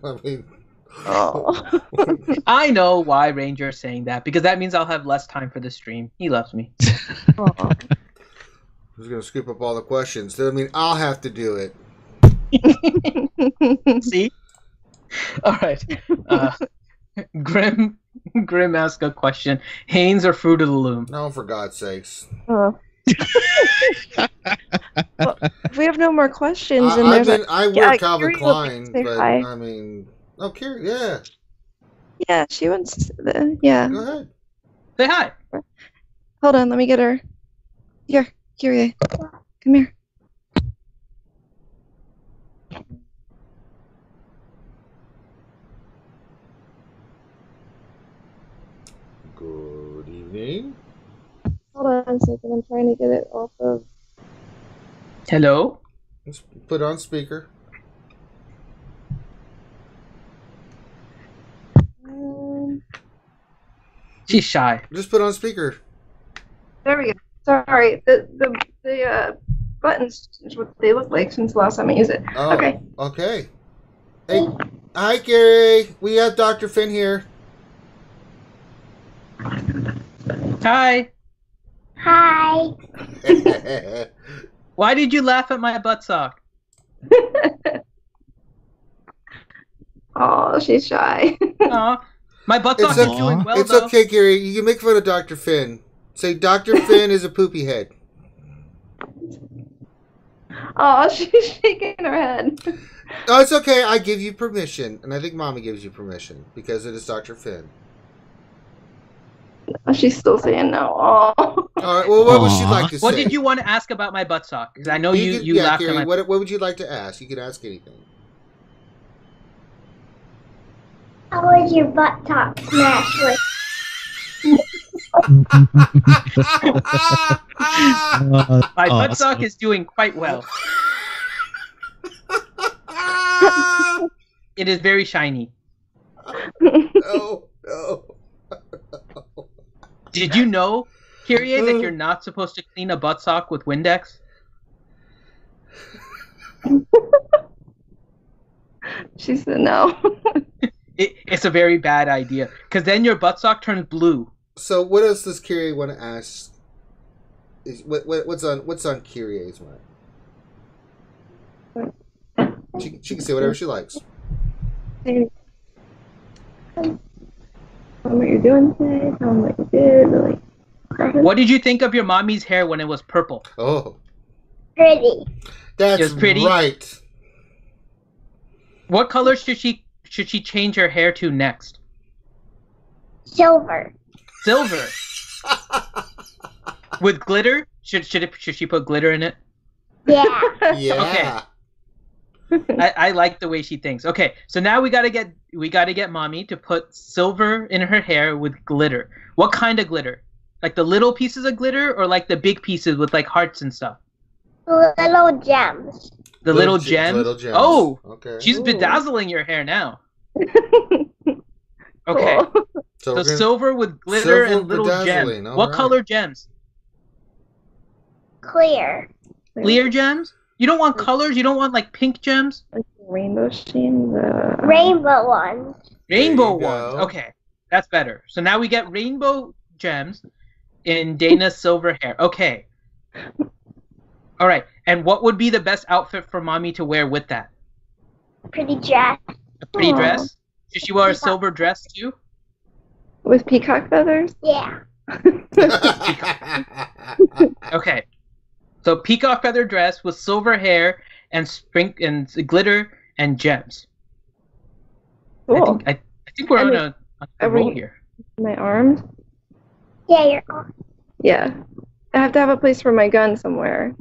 I mean... Oh. I know why Ranger is saying that, because that means I'll have less time for the stream. He loves me. Who's going to scoop up all the questions? That mean I'll have to do it. See? All right. Grim asked a question. Haynes or Fruit of the Loom? No, for God's sakes. Well, if we have no more questions, I wear Calvin Klein, but hi. I mean, Kira, yeah. Yeah, she wants. Yeah. Go ahead. Say hi. Hold on, let me get her. Here. Kyrie, come here. Good evening. Hold on a second. I'm trying to get it off of. Hello? Let's put it on speaker. She's shy. Just put it on speaker. There we go. Sorry, the buttons changed what they look like since the last time I used it. Oh, Okay. Okay. Hey, hi, Gary. We have Dr. Finn here. Hi. Hi. Why did you laugh at my butt sock? Oh, she's shy. Aw. My butt sock It's is okay. doing well, It's though. okay, Gary. You can make fun of Dr. Finn. Say Dr. Finn is a poopy head. Oh, she's shaking her head. Oh, it's okay. I give you permission. And I think Mommy gives you permission because it is Dr. Finn. Oh, she's still saying no. Oh. All right. Well, what would she like to say? What did you want to ask about my butt sock? Because I know you laughed Gary, at my... what would you like to ask? You can ask anything. How was your butt talk smash with? My butt sock is doing quite well. It is very shiny. No. Did you know, Kyrie, that you're not supposed to clean a butt sock with Windex? She said no. It's a very bad idea, because then your butt sock turns blue. So what else does Kyrie want to ask? What's on Kyrie's mind? She can say whatever she likes. Hey. Tell them what you're doing today. Tell them what you did. Like, What did you think of your mommy's hair when it was purple? Oh, Pretty. that's Just pretty? right. What color should she change her hair to next? Silver. Silver. With glitter? Should she put glitter in it? Yeah. Yeah. I like the way she thinks. Okay, so now we gotta get mommy to put silver in her hair with glitter. What kind of glitter? Like the little pieces of glitter, or like the big pieces with like hearts and stuff? Little gems. The little gems. Little gems. Oh, okay. she's bedazzling your hair now. Okay, Cool. so we're gonna- silver with glitter silver and little bedazzling, gems. all What right. color gems? Clear. Clear gems? You don't want colors? You don't want like pink gems? Like rainbow sheen. Rainbow ones. Rainbow There you ones. go. Okay, that's better. So now we get rainbow gems in Dana's silver hair. Okay. All right. And what would be the best outfit for mommy to wear with that? Pretty dress. A pretty Aw. dress? Should she wear a silver dress too? With peacock feathers. Yeah. Okay. So peacock feather dress with silver hair and glitter and gems. Cool. I think we're on a roll here. My arms. Yeah, you're on. Yeah. I have to have a place for my gun somewhere.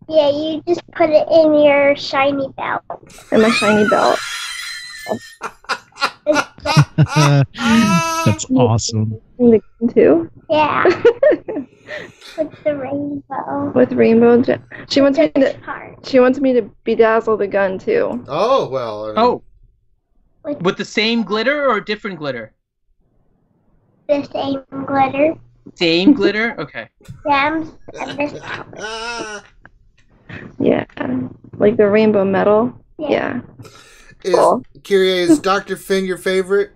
Yeah, you just put it in your shiny belt. And my shiny belt. That's awesome. And the gun too. Yeah. With the rainbow. With rainbow gem. She wants me to. Part. She wants me to bedazzle the gun too. Oh, well. I mean, Oh, with the same glitter or different glitter? The same glitter. Same glitter? Okay. Gems. And this. Yeah. Like the rainbow metal. Yeah. Yeah. Cool. Kyrie, is Dr. Finn your favorite?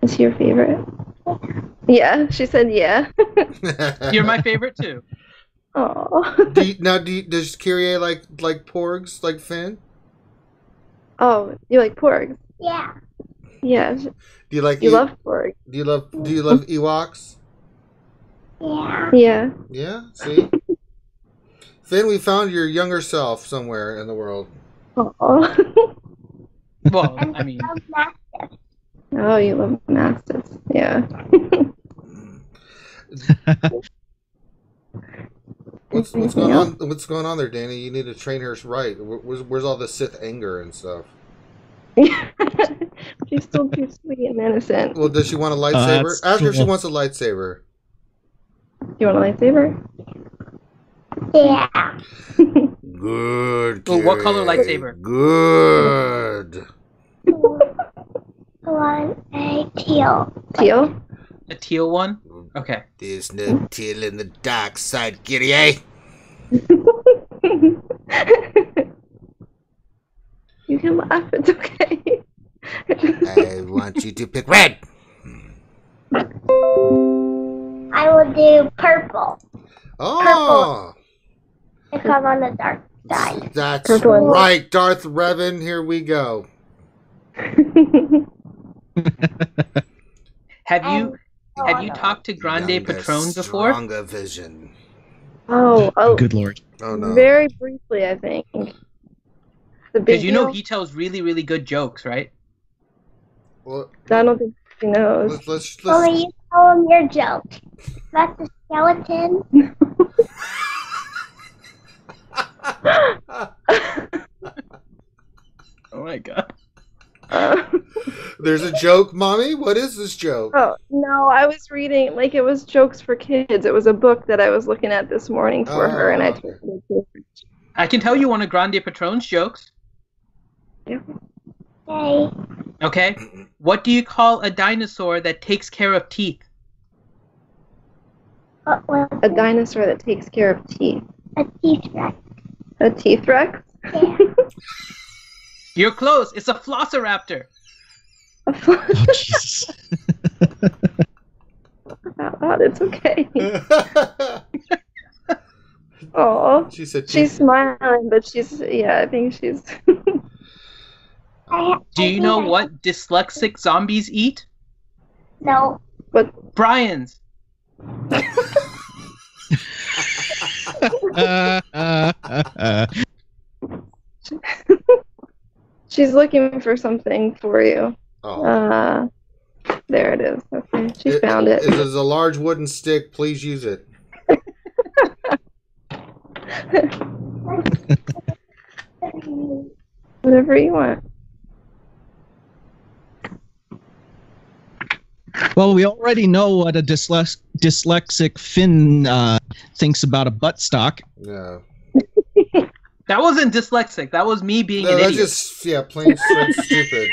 Is he your favorite? Yeah. She said yeah. You're my favorite too. Oh. Does Kyrie like porgs like Finn? Oh, you like porgs? Yeah. Yeah. Do you like? You love porgs. Do you love Ewoks? Yeah. Yeah. Yeah. See, Finn, we found your younger self somewhere in the world. Oh. Well, I mean, Oh, you love mastiffs. Yeah. What's going on? What's going on there, Danny? You need to train her right. Where's all the Sith anger and stuff? She's still too sweet and innocent. Well, does she want a lightsaber? Ask her if she wants a lightsaber. You want a lightsaber? Yeah. Good. Well, what color lightsaber? Good. I want a teal. Teal? A teal one? Okay. There's no teal in the dark side, kitty, eh? You can laugh, it's okay. I want you to pick red. I will do purple. Oh, If I'm on the dark side. that's Purple. right, Darth Revan. Here we go. Have you talked to Grande Younger, Patron before? Stronger vision. Oh, Good lord. Oh no. very briefly, I think. The big Because you know deal? he tells really, really good jokes, right? Well, I don't think he knows. let's Only you tell him your joke. That's a skeleton. Oh my god. There's a joke, Mommy. What is this joke? Oh, no, I was reading, like, it was jokes for kids. It was a book that I was looking at this morning for her, and I okay. told her to. I can tell you one of Grande Patron's jokes. Okay. Okay? What do you call a dinosaur that takes care of teeth? Well, A dinosaur that takes care of teeth. a teeth rex. A teeth rex? Yeah. You're close. It's a Velociraptor. A fl- Oh, Jesus. It's okay. Oh, She said she's smiling, but I think she's. Do you know what dyslexic zombies eat? No. Brian's. She's looking for something for you. Oh. There it is. Okay, she found it. It is a large wooden stick. Please use it. Whatever you want. Well, we already know what a dyslexic Finn thinks about a buttstock. No. That wasn't dyslexic. That was me being No, an that's idiot. just plain straight stupid.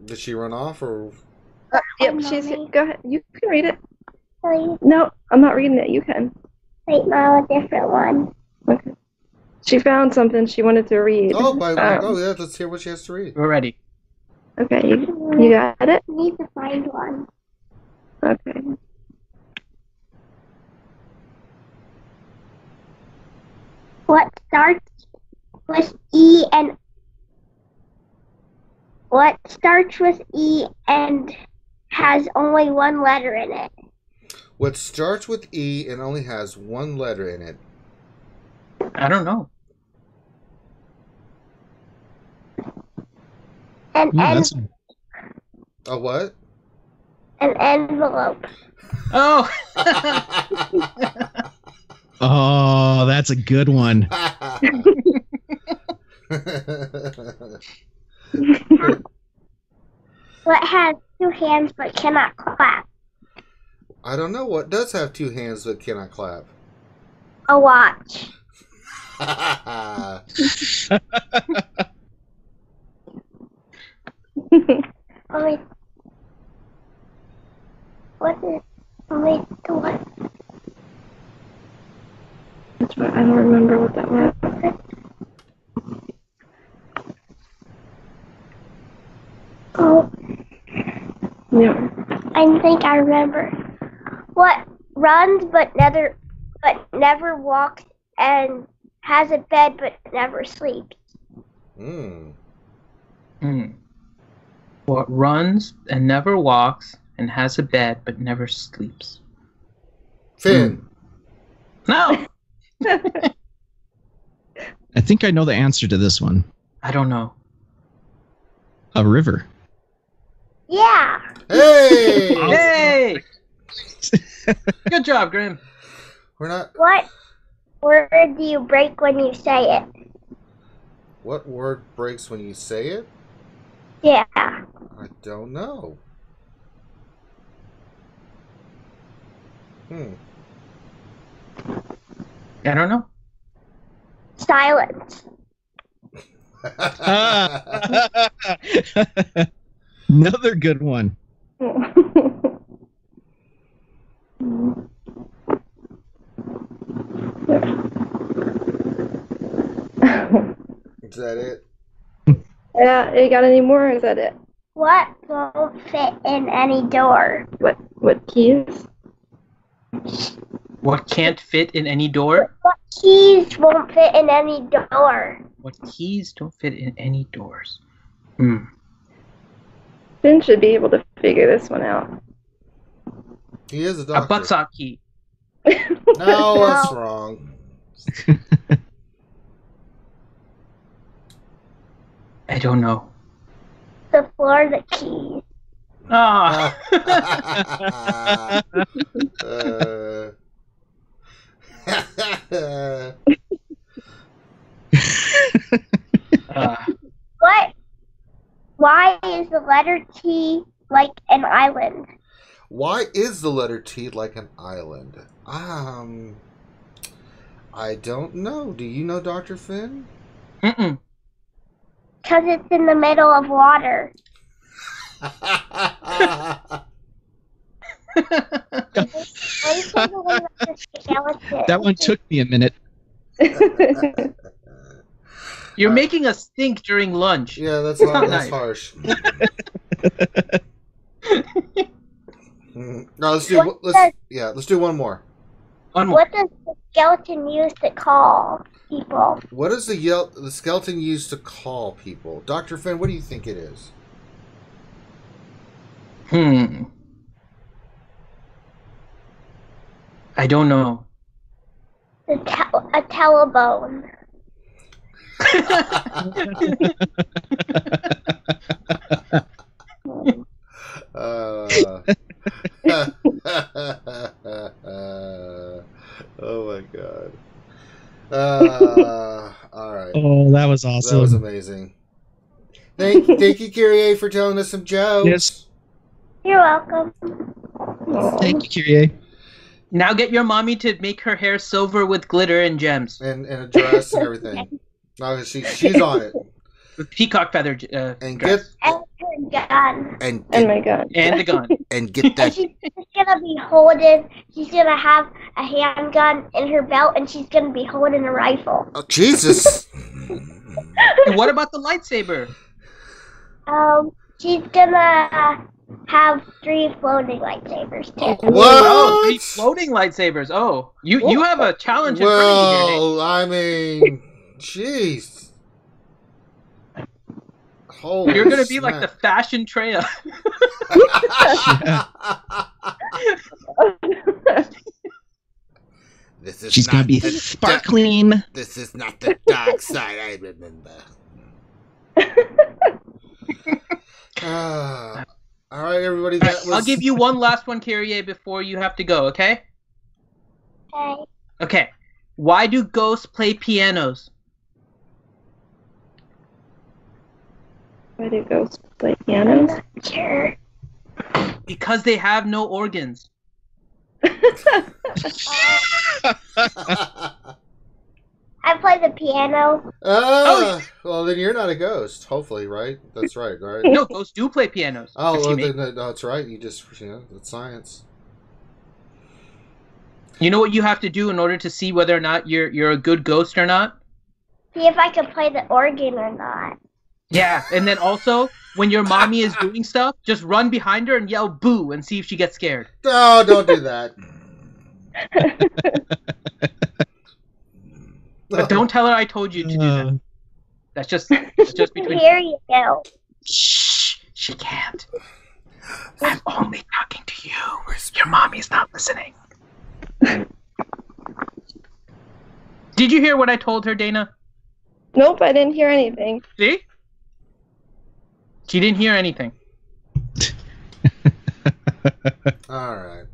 Did she run off or? Yep, she's. Go ahead. You can read it. Please. No, I'm not reading it. You can. Wait, Mom, a different one. Okay. She found something she wanted to read. Oh, yeah. Let's hear what she has to read. We're ready. Okay, you got it. I need to find one. Okay. What starts with E and has only one letter in it? What starts with E and only has one letter in it? I don't know. A what? An envelope. Oh. Oh, that's a good one. What has two hands but cannot clap? I don't know what does have two hands but cannot clap. A watch. Only. What is only the one? That's what, I don't remember what that was. Oh, Yeah. I think I remember. What runs but never walks and has a bed but never sleeps? What runs and never walks and has a bed but never sleeps? Finn. No. I think I know the answer to this one. I don't know. A river. Yeah. Hey! Hey! Good job, Graham. We're not. What word do you break when you say it? What word breaks when you say it? Yeah. I don't know. I don't know. Silence. Another good one. Is that it? Yeah, you got any more, or is that it? What won't fit in any door? What keys? What can't fit in any door? What keys won't fit in any door? What keys don't fit in any doors? Finn should be able to figure this one out. He is a A doctor. buttsock key. No, that's wrong. I don't know. The floor, the keys. Ah. What? Why is the letter T like an island? Why is the letter T like an island? I don't know. Do you know, Dr. Finn? Mm-mm. Because it's in the middle of water. That one took me a minute. You're making us think during lunch. Yeah, that's not that's nice. harsh. No, let's do one more. One more. What does the skeleton use to call people? What does the skeleton use to call people? Dr. Finn, what do you think it is? I don't know. A telebone. Oh my god. All right. Oh, that was awesome. That was amazing. Thank you, Kyrie, for telling us some jokes. Yes. You're welcome. Thank you, Kyrie. Now get your mommy to make her hair silver with glitter and gems. And a dress and everything. No, she's on it. With peacock feather And dress. And her gun. And my gun. And the gun. And get And that. she's gonna be holding. She's gonna have a handgun in her belt, and she's gonna be holding a rifle. Oh, Jesus. And what about the lightsaber? She's gonna have 3 floating lightsabers too. What? Oh, 3 floating lightsabers. Oh, you have a challenge in front of you here, Nate. Well, I mean, jeez. Holy You're gonna be snap. like the fashion Treya. She's gonna be sparkling. This is not the dark side, I remember. All right, everybody. That was. I'll give you one last one, Kyrie, before you have to go. Okay? Okay. Okay. Why do ghosts play pianos? Why do ghosts play pianos? Sure. Because they have no organs. I play the piano. Well, then you're not a ghost. Hopefully, right? That's right, right? No, ghosts do play pianos. Oh, well, Actually, then, that's right. You just, it's science. you know what you have to do in order to see whether or not you're a good ghost or not? See if I can play the organ or not. Yeah, and then also, when your mommy is doing stuff, just run behind her and yell boo and see if she gets scared. No, don't do that. But don't tell her I told you to do that. That's just between... Here you go. Shh, she can't. I'm only talking to you. Your mommy's not listening. Did you hear what I told her, Dana? Nope, I didn't hear anything. See? She didn't hear anything. All right.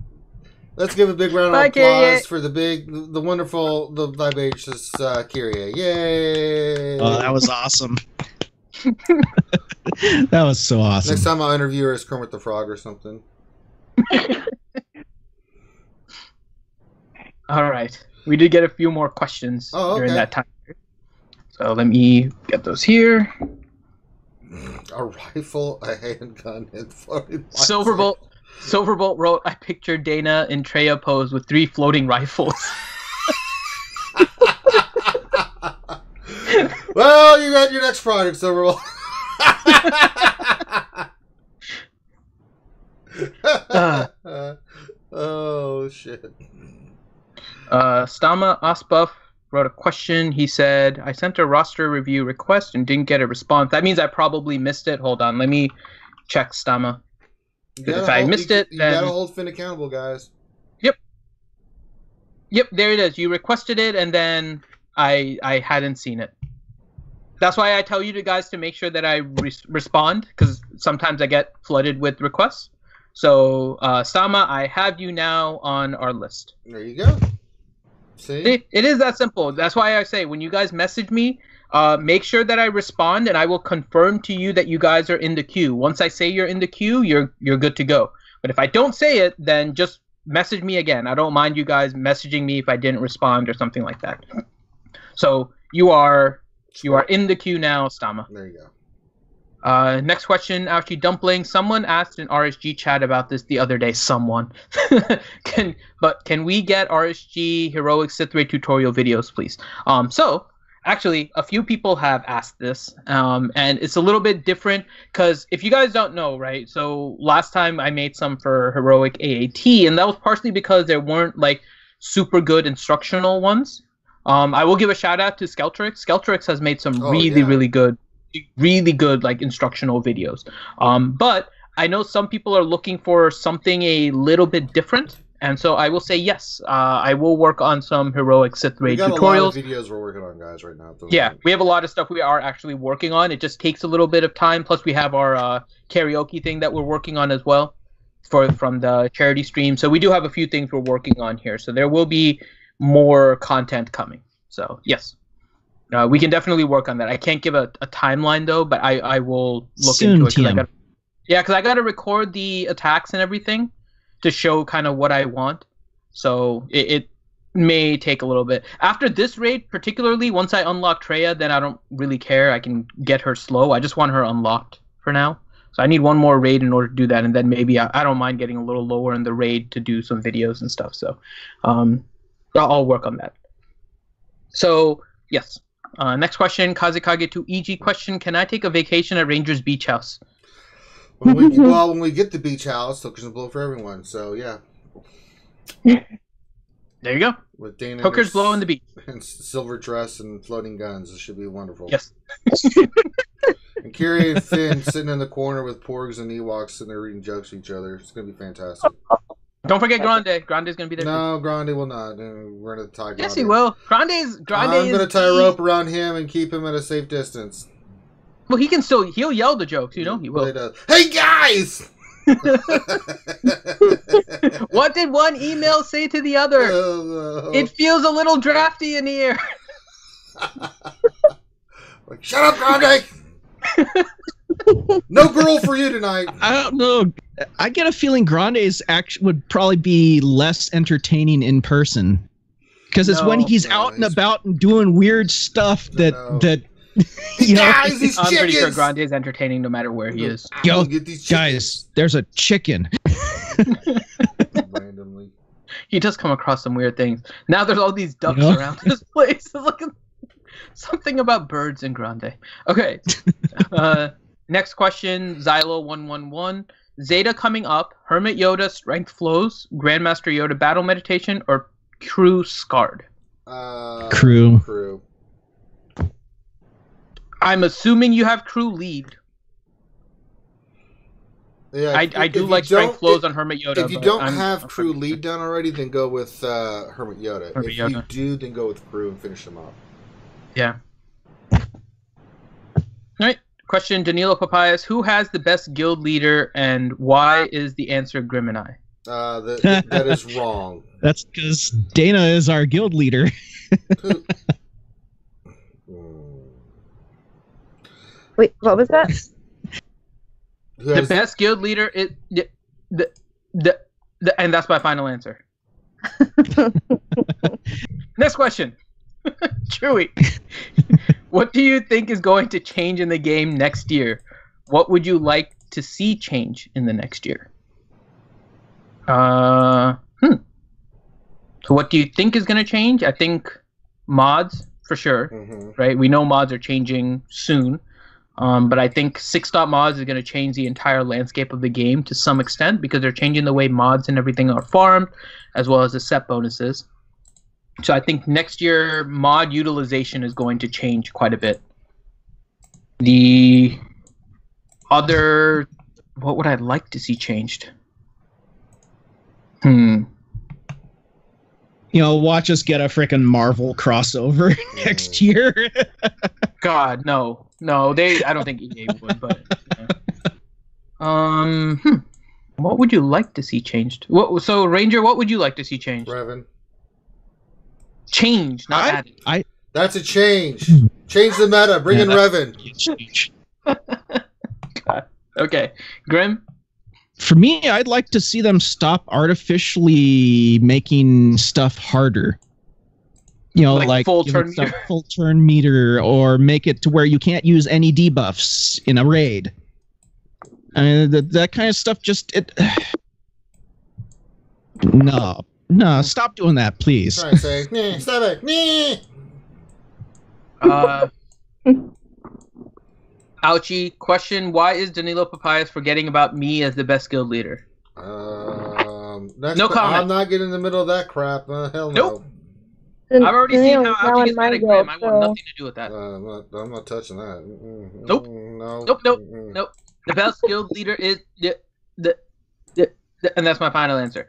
Let's give a big round of Bye, applause Kyrie. for the wonderful, the vivacious Kyrie. Yay! Oh, that was awesome. That was so awesome. Next time I'll interview her as Kermit the Frog or something. All right. We did get a few more questions during that time. So let me get those here. A rifle, a handgun, and floating. Silverbolt wrote, I pictured Dana in Treya pose with 3 floating rifles. Well, you got your next project, Silverbolt. Oh, shit. Stama Osbuff wrote a question. He said, I sent a roster review request and didn't get a response. That means I probably missed it. Hold on. Let me check Stama. If I missed it, then... You gotta hold Finn accountable, guys. Yep, there it is. You requested it, and then I hadn't seen it. That's why I tell you guys to make sure that I respond, because sometimes I get flooded with requests. So, Stama, I have you now on our list. There you go. See? It is that simple. That's why I say, when you guys message me, make sure that I respond, and I will confirm to you that you guys are in the queue. Once I say you're in the queue, you're good to go. But if I don't say it, then just message me again. I don't mind you guys messaging me if I didn't respond or something like that. So you are in the queue now, Stama. There you go. Next question, Ouchie Dumpling. Someone asked in RSG chat about this the other day. Someone. Can we get RSG Heroic Sith Raid tutorial videos, please? So actually, a few people have asked this, and it's a little bit different because if you guys don't know, right? So last time I made some for Heroic AAT, and that was partially because there weren't like super good instructional ones. I will give a shout out to Skeltrix. Skeltrix has made some really good like instructional videos. But I know some people are looking for something a little bit different. And so I will say yes. I will work on some Heroic Sith Raid tutorials. We got a lot of videos we're working on, guys, right now. Yeah, we have a lot of stuff we are actually working on. It just takes a little bit of time. Plus, we have our karaoke thing that we're working on as well from the charity stream. So we do have a few things we're working on here. So there will be more content coming. So yes, we can definitely work on that. I can't give a timeline though, but I will look soon, into it. Because I got to record the attacks and everything to show kind of what I want. So it may take a little bit. After this raid, particularly, once I unlock Treya, then I don't really care. I can get her slow. I just want her unlocked for now. So I need one more raid in order to do that, and then maybe I don't mind getting a little lower in the raid to do some videos and stuff. So I'll work on that. So, yes. Next question, Kazekage to EG question. Can I take a vacation at Rangers Beach House? When we get the beach house, hookers and blow for everyone. So yeah. There you go. With Dana hookers blow in the beach. And silver dress and floating guns. This should be wonderful. Yes. And Kyrie and Finn sitting in the corner with Porgs and Ewoks sitting there reading jokes to each other. It's gonna be fantastic. Don't forget Grande. Grande's gonna be there. No, Grande will not. We're gonna tie Grande. Yes, he will. I'm gonna tie a rope around him and keep him at a safe distance. Well, he'll yell the jokes, you know, he will. Hey, guys! What did one email say to the other? It feels a little drafty in here. Like, shut up, Grande! No girl for you tonight. I don't know. I get a feeling Grande's would probably be less entertaining in person. Because it's when he's out and about and doing weird stuff that Guys, I'm pretty sure Grande is entertaining no matter where he is. Yo, guys, there's a chicken. Randomly. He does come across some weird things. Now there's all these ducks around this place. Look at something about birds in Grande. Okay. Next question, Xylo111. Zeta coming up, Hermit Yoda Strength Flows, Grandmaster Yoda Battle Meditation, or Crew Scarred? Crew. I'm assuming you have Crew lead. Yeah, I do like Strength Flows on Hermit Yoda. If you don't have Crew lead done already, then go with Hermit Yoda. If you do, then go with Crew and finish them off. Yeah. All right. Question, Danilo Papayas. Who has the best guild leader, and why is the answer Grim and I? That is wrong. That's because Dana is our guild leader. Wait, what was that? The best guild leader is and that's my final answer. Next question. Chewy. What do you think is going to change in the game next year? What would you like to see change in the next year? So what do you think is going to change? I think mods, for sure, right? We know mods are changing soon. But I think 6.mods is going to change the entire landscape of the game to some extent because they're changing the way mods and everything are farmed, as well as the set bonuses. So I think next year mod utilization is going to change quite a bit. The other, what would I like to see changed? Watch us get a freaking Marvel crossover next year. God, no, I don't think EA would, but what would you like to see changed? So Ranger, what would you like to see changed? Revan. Change, not added. That's a change. Change the meta. Bring in Revan. God. Okay, Grim. For me, I'd like to see them stop artificially making stuff harder. Like full turn meter. Full turn meter, or make it to where you can't use any debuffs in a raid. I mean, that kind of stuff No, stop doing that, please. Try and say, stop it. Ouchie, question, why is Danilo Papayas forgetting about me as the best guild leader? No comment. I'm not getting in the middle of that crap. Hell no. Nope. I've already seen how Ouchie gets mad at Grim. I want nothing to do with that. I'm not touching that. Nope. No. Nope. The best guild leader is and that's my final answer.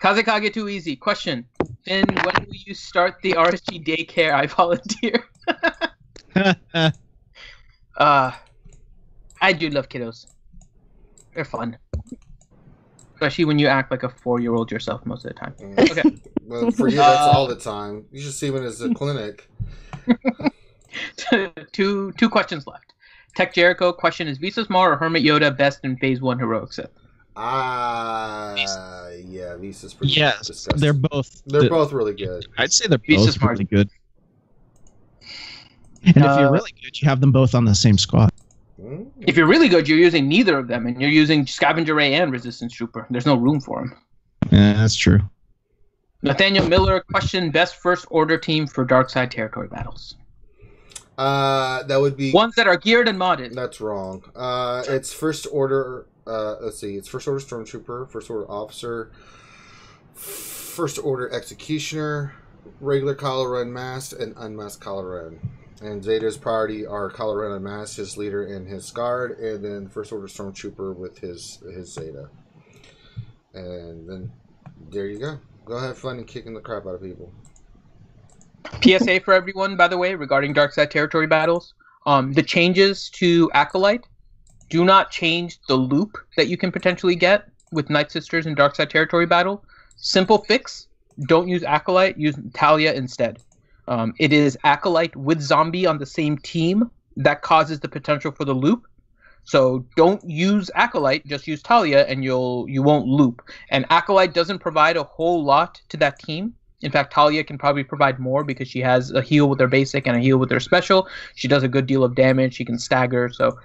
Kazekage too easy. Question, Finn, when will you start the RSG daycare? I volunteer. I do love kiddos. They're fun. Especially when you act like a 4-year-old yourself most of the time. Okay. Well, for you, that's all the time. You should see him as a clinic. Two questions left. Tech Jericho, question, is Visas Mar or Hermit Yoda best in Phase 1 Heroic Sith? Yeah, Visa's pretty disgusting. They're both really good. I'd say they're Visa's both really good. And if you're really good, you have them both on the same squad. If you're really good, you're using neither of them, and you're using Scavenger Ray and Resistance Trooper. There's no room for them. Yeah, that's true. Nathaniel Miller, question, best First Order team for Darkside territory battles? That would be... ones that are geared and modded. That's wrong. It's First Order... let's see. It's First Order Stormtrooper, First Order Officer, First Order Executioner, regular Kylo Ren Masked, and Unmasked Kylo Ren. And Zeta's priority are Kylo Ren Unmasked, his leader and his guard, and then First Order Stormtrooper with his Zeta. And then there you go. Go have fun and kicking the crap out of people. PSA for everyone, by the way, regarding Darkside territory battles. The changes to Acolyte do not change the loop that you can potentially get with Night Sisters in Darkside territory battle. Simple fix, don't use Acolyte, use Talia instead. It is Acolyte with Zombie on the same team that causes the potential for the loop. So don't use Acolyte, just use Talia, and you won't loop. And Acolyte doesn't provide a whole lot to that team. In fact, Talia can probably provide more because she has a heal with her basic and a heal with her special. She does a good deal of damage. She can stagger. So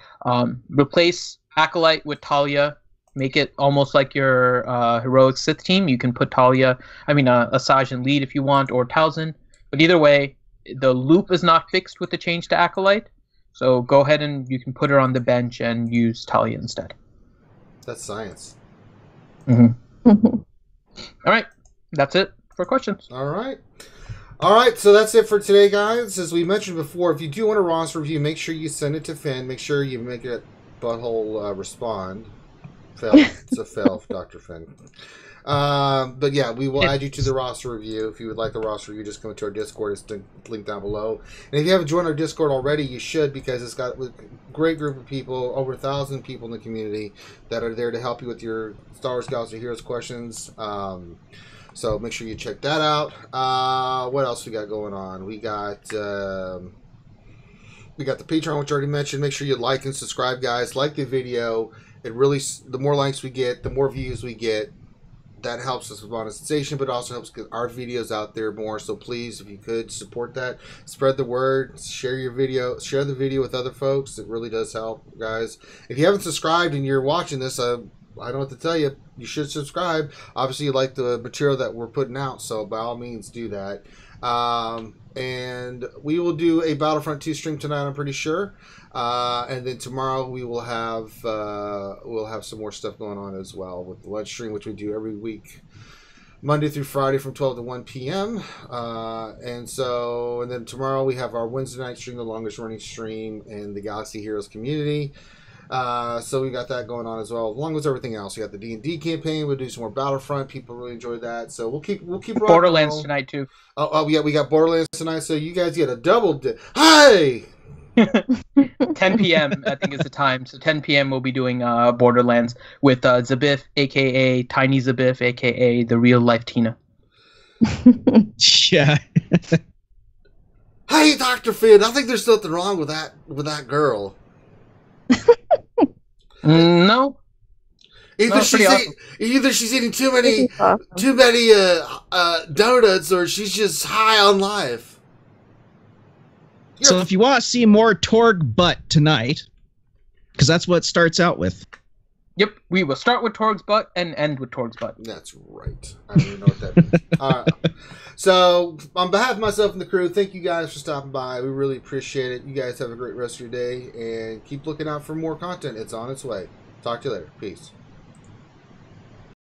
replace Acolyte with Talia. Make it almost like your heroic Sith team. You can put Asajj in lead if you want, or Talzin. But either way, the loop is not fixed with the change to Acolyte. So go ahead and you can put her on the bench and use Talia instead. That's science. Mm-hmm. All right. That's it for questions. All right, so that's it for today, guys. As we mentioned before, if you do want a roster review, make sure you send it to Finn. Make sure you make it butthole respond. Fail. It's a fail, Dr. Finn. But yeah, we will add you to the roster review. If you would like the roster review, just go into our Discord. It's linked down below. And if you haven't joined our Discord already, you should, because it's got a great group of people, over 1,000 people in the community that are there to help you with your Star Wars Galaxy Heroes questions. So make sure you check that out. What else we got going on? We got the Patreon, which I already mentioned. Make sure you like and subscribe, guys. Like the video. It really, the more likes we get, the more views we get. That helps us with monetization, but also helps get our videos out there more. So please, if you could, support that. Spread the word. Share your video. Share the video with other folks. It really does help, guys. If you haven't subscribed and you're watching this, I don't know what to tell you. You should subscribe. Obviously, you like the material that we're putting out, so by all means, do that. And we will do a Battlefront 2 stream tonight, I'm pretty sure. And then tomorrow we will have some more stuff going on as well with the lunch stream, which we do every week, Monday through Friday from 12 to 1 p.m. And then tomorrow we have our Wednesday night stream, the longest running stream in the Galaxy Heroes community. So we got that going on as well, along with everything else. We got the D&D campaign. We'll do some more Battlefront. People really enjoy that, so we'll keep Borderlands tonight too. Oh yeah, we got Borderlands tonight. So you guys get a double. Hey. 10 p.m. I think is the time. So 10 p.m. we'll be doing Borderlands with Zabiff, aka Tiny Zabiff, aka the real life Tina. Yeah. Hey, Dr. Finn, I think there's something wrong with that girl. No. Either she's eating too many donuts, or she's just high on life. So if you want to see more Torg butt tonight, because that's what it starts out with. Yep, we will start with Torg's butt and end with Torg's butt. That's right. I don't even know what that means. All right. So, on behalf of myself and the crew, thank you guys for stopping by. We really appreciate it. You guys have a great rest of your day, and keep looking out for more content. It's on its way. Talk to you later. Peace.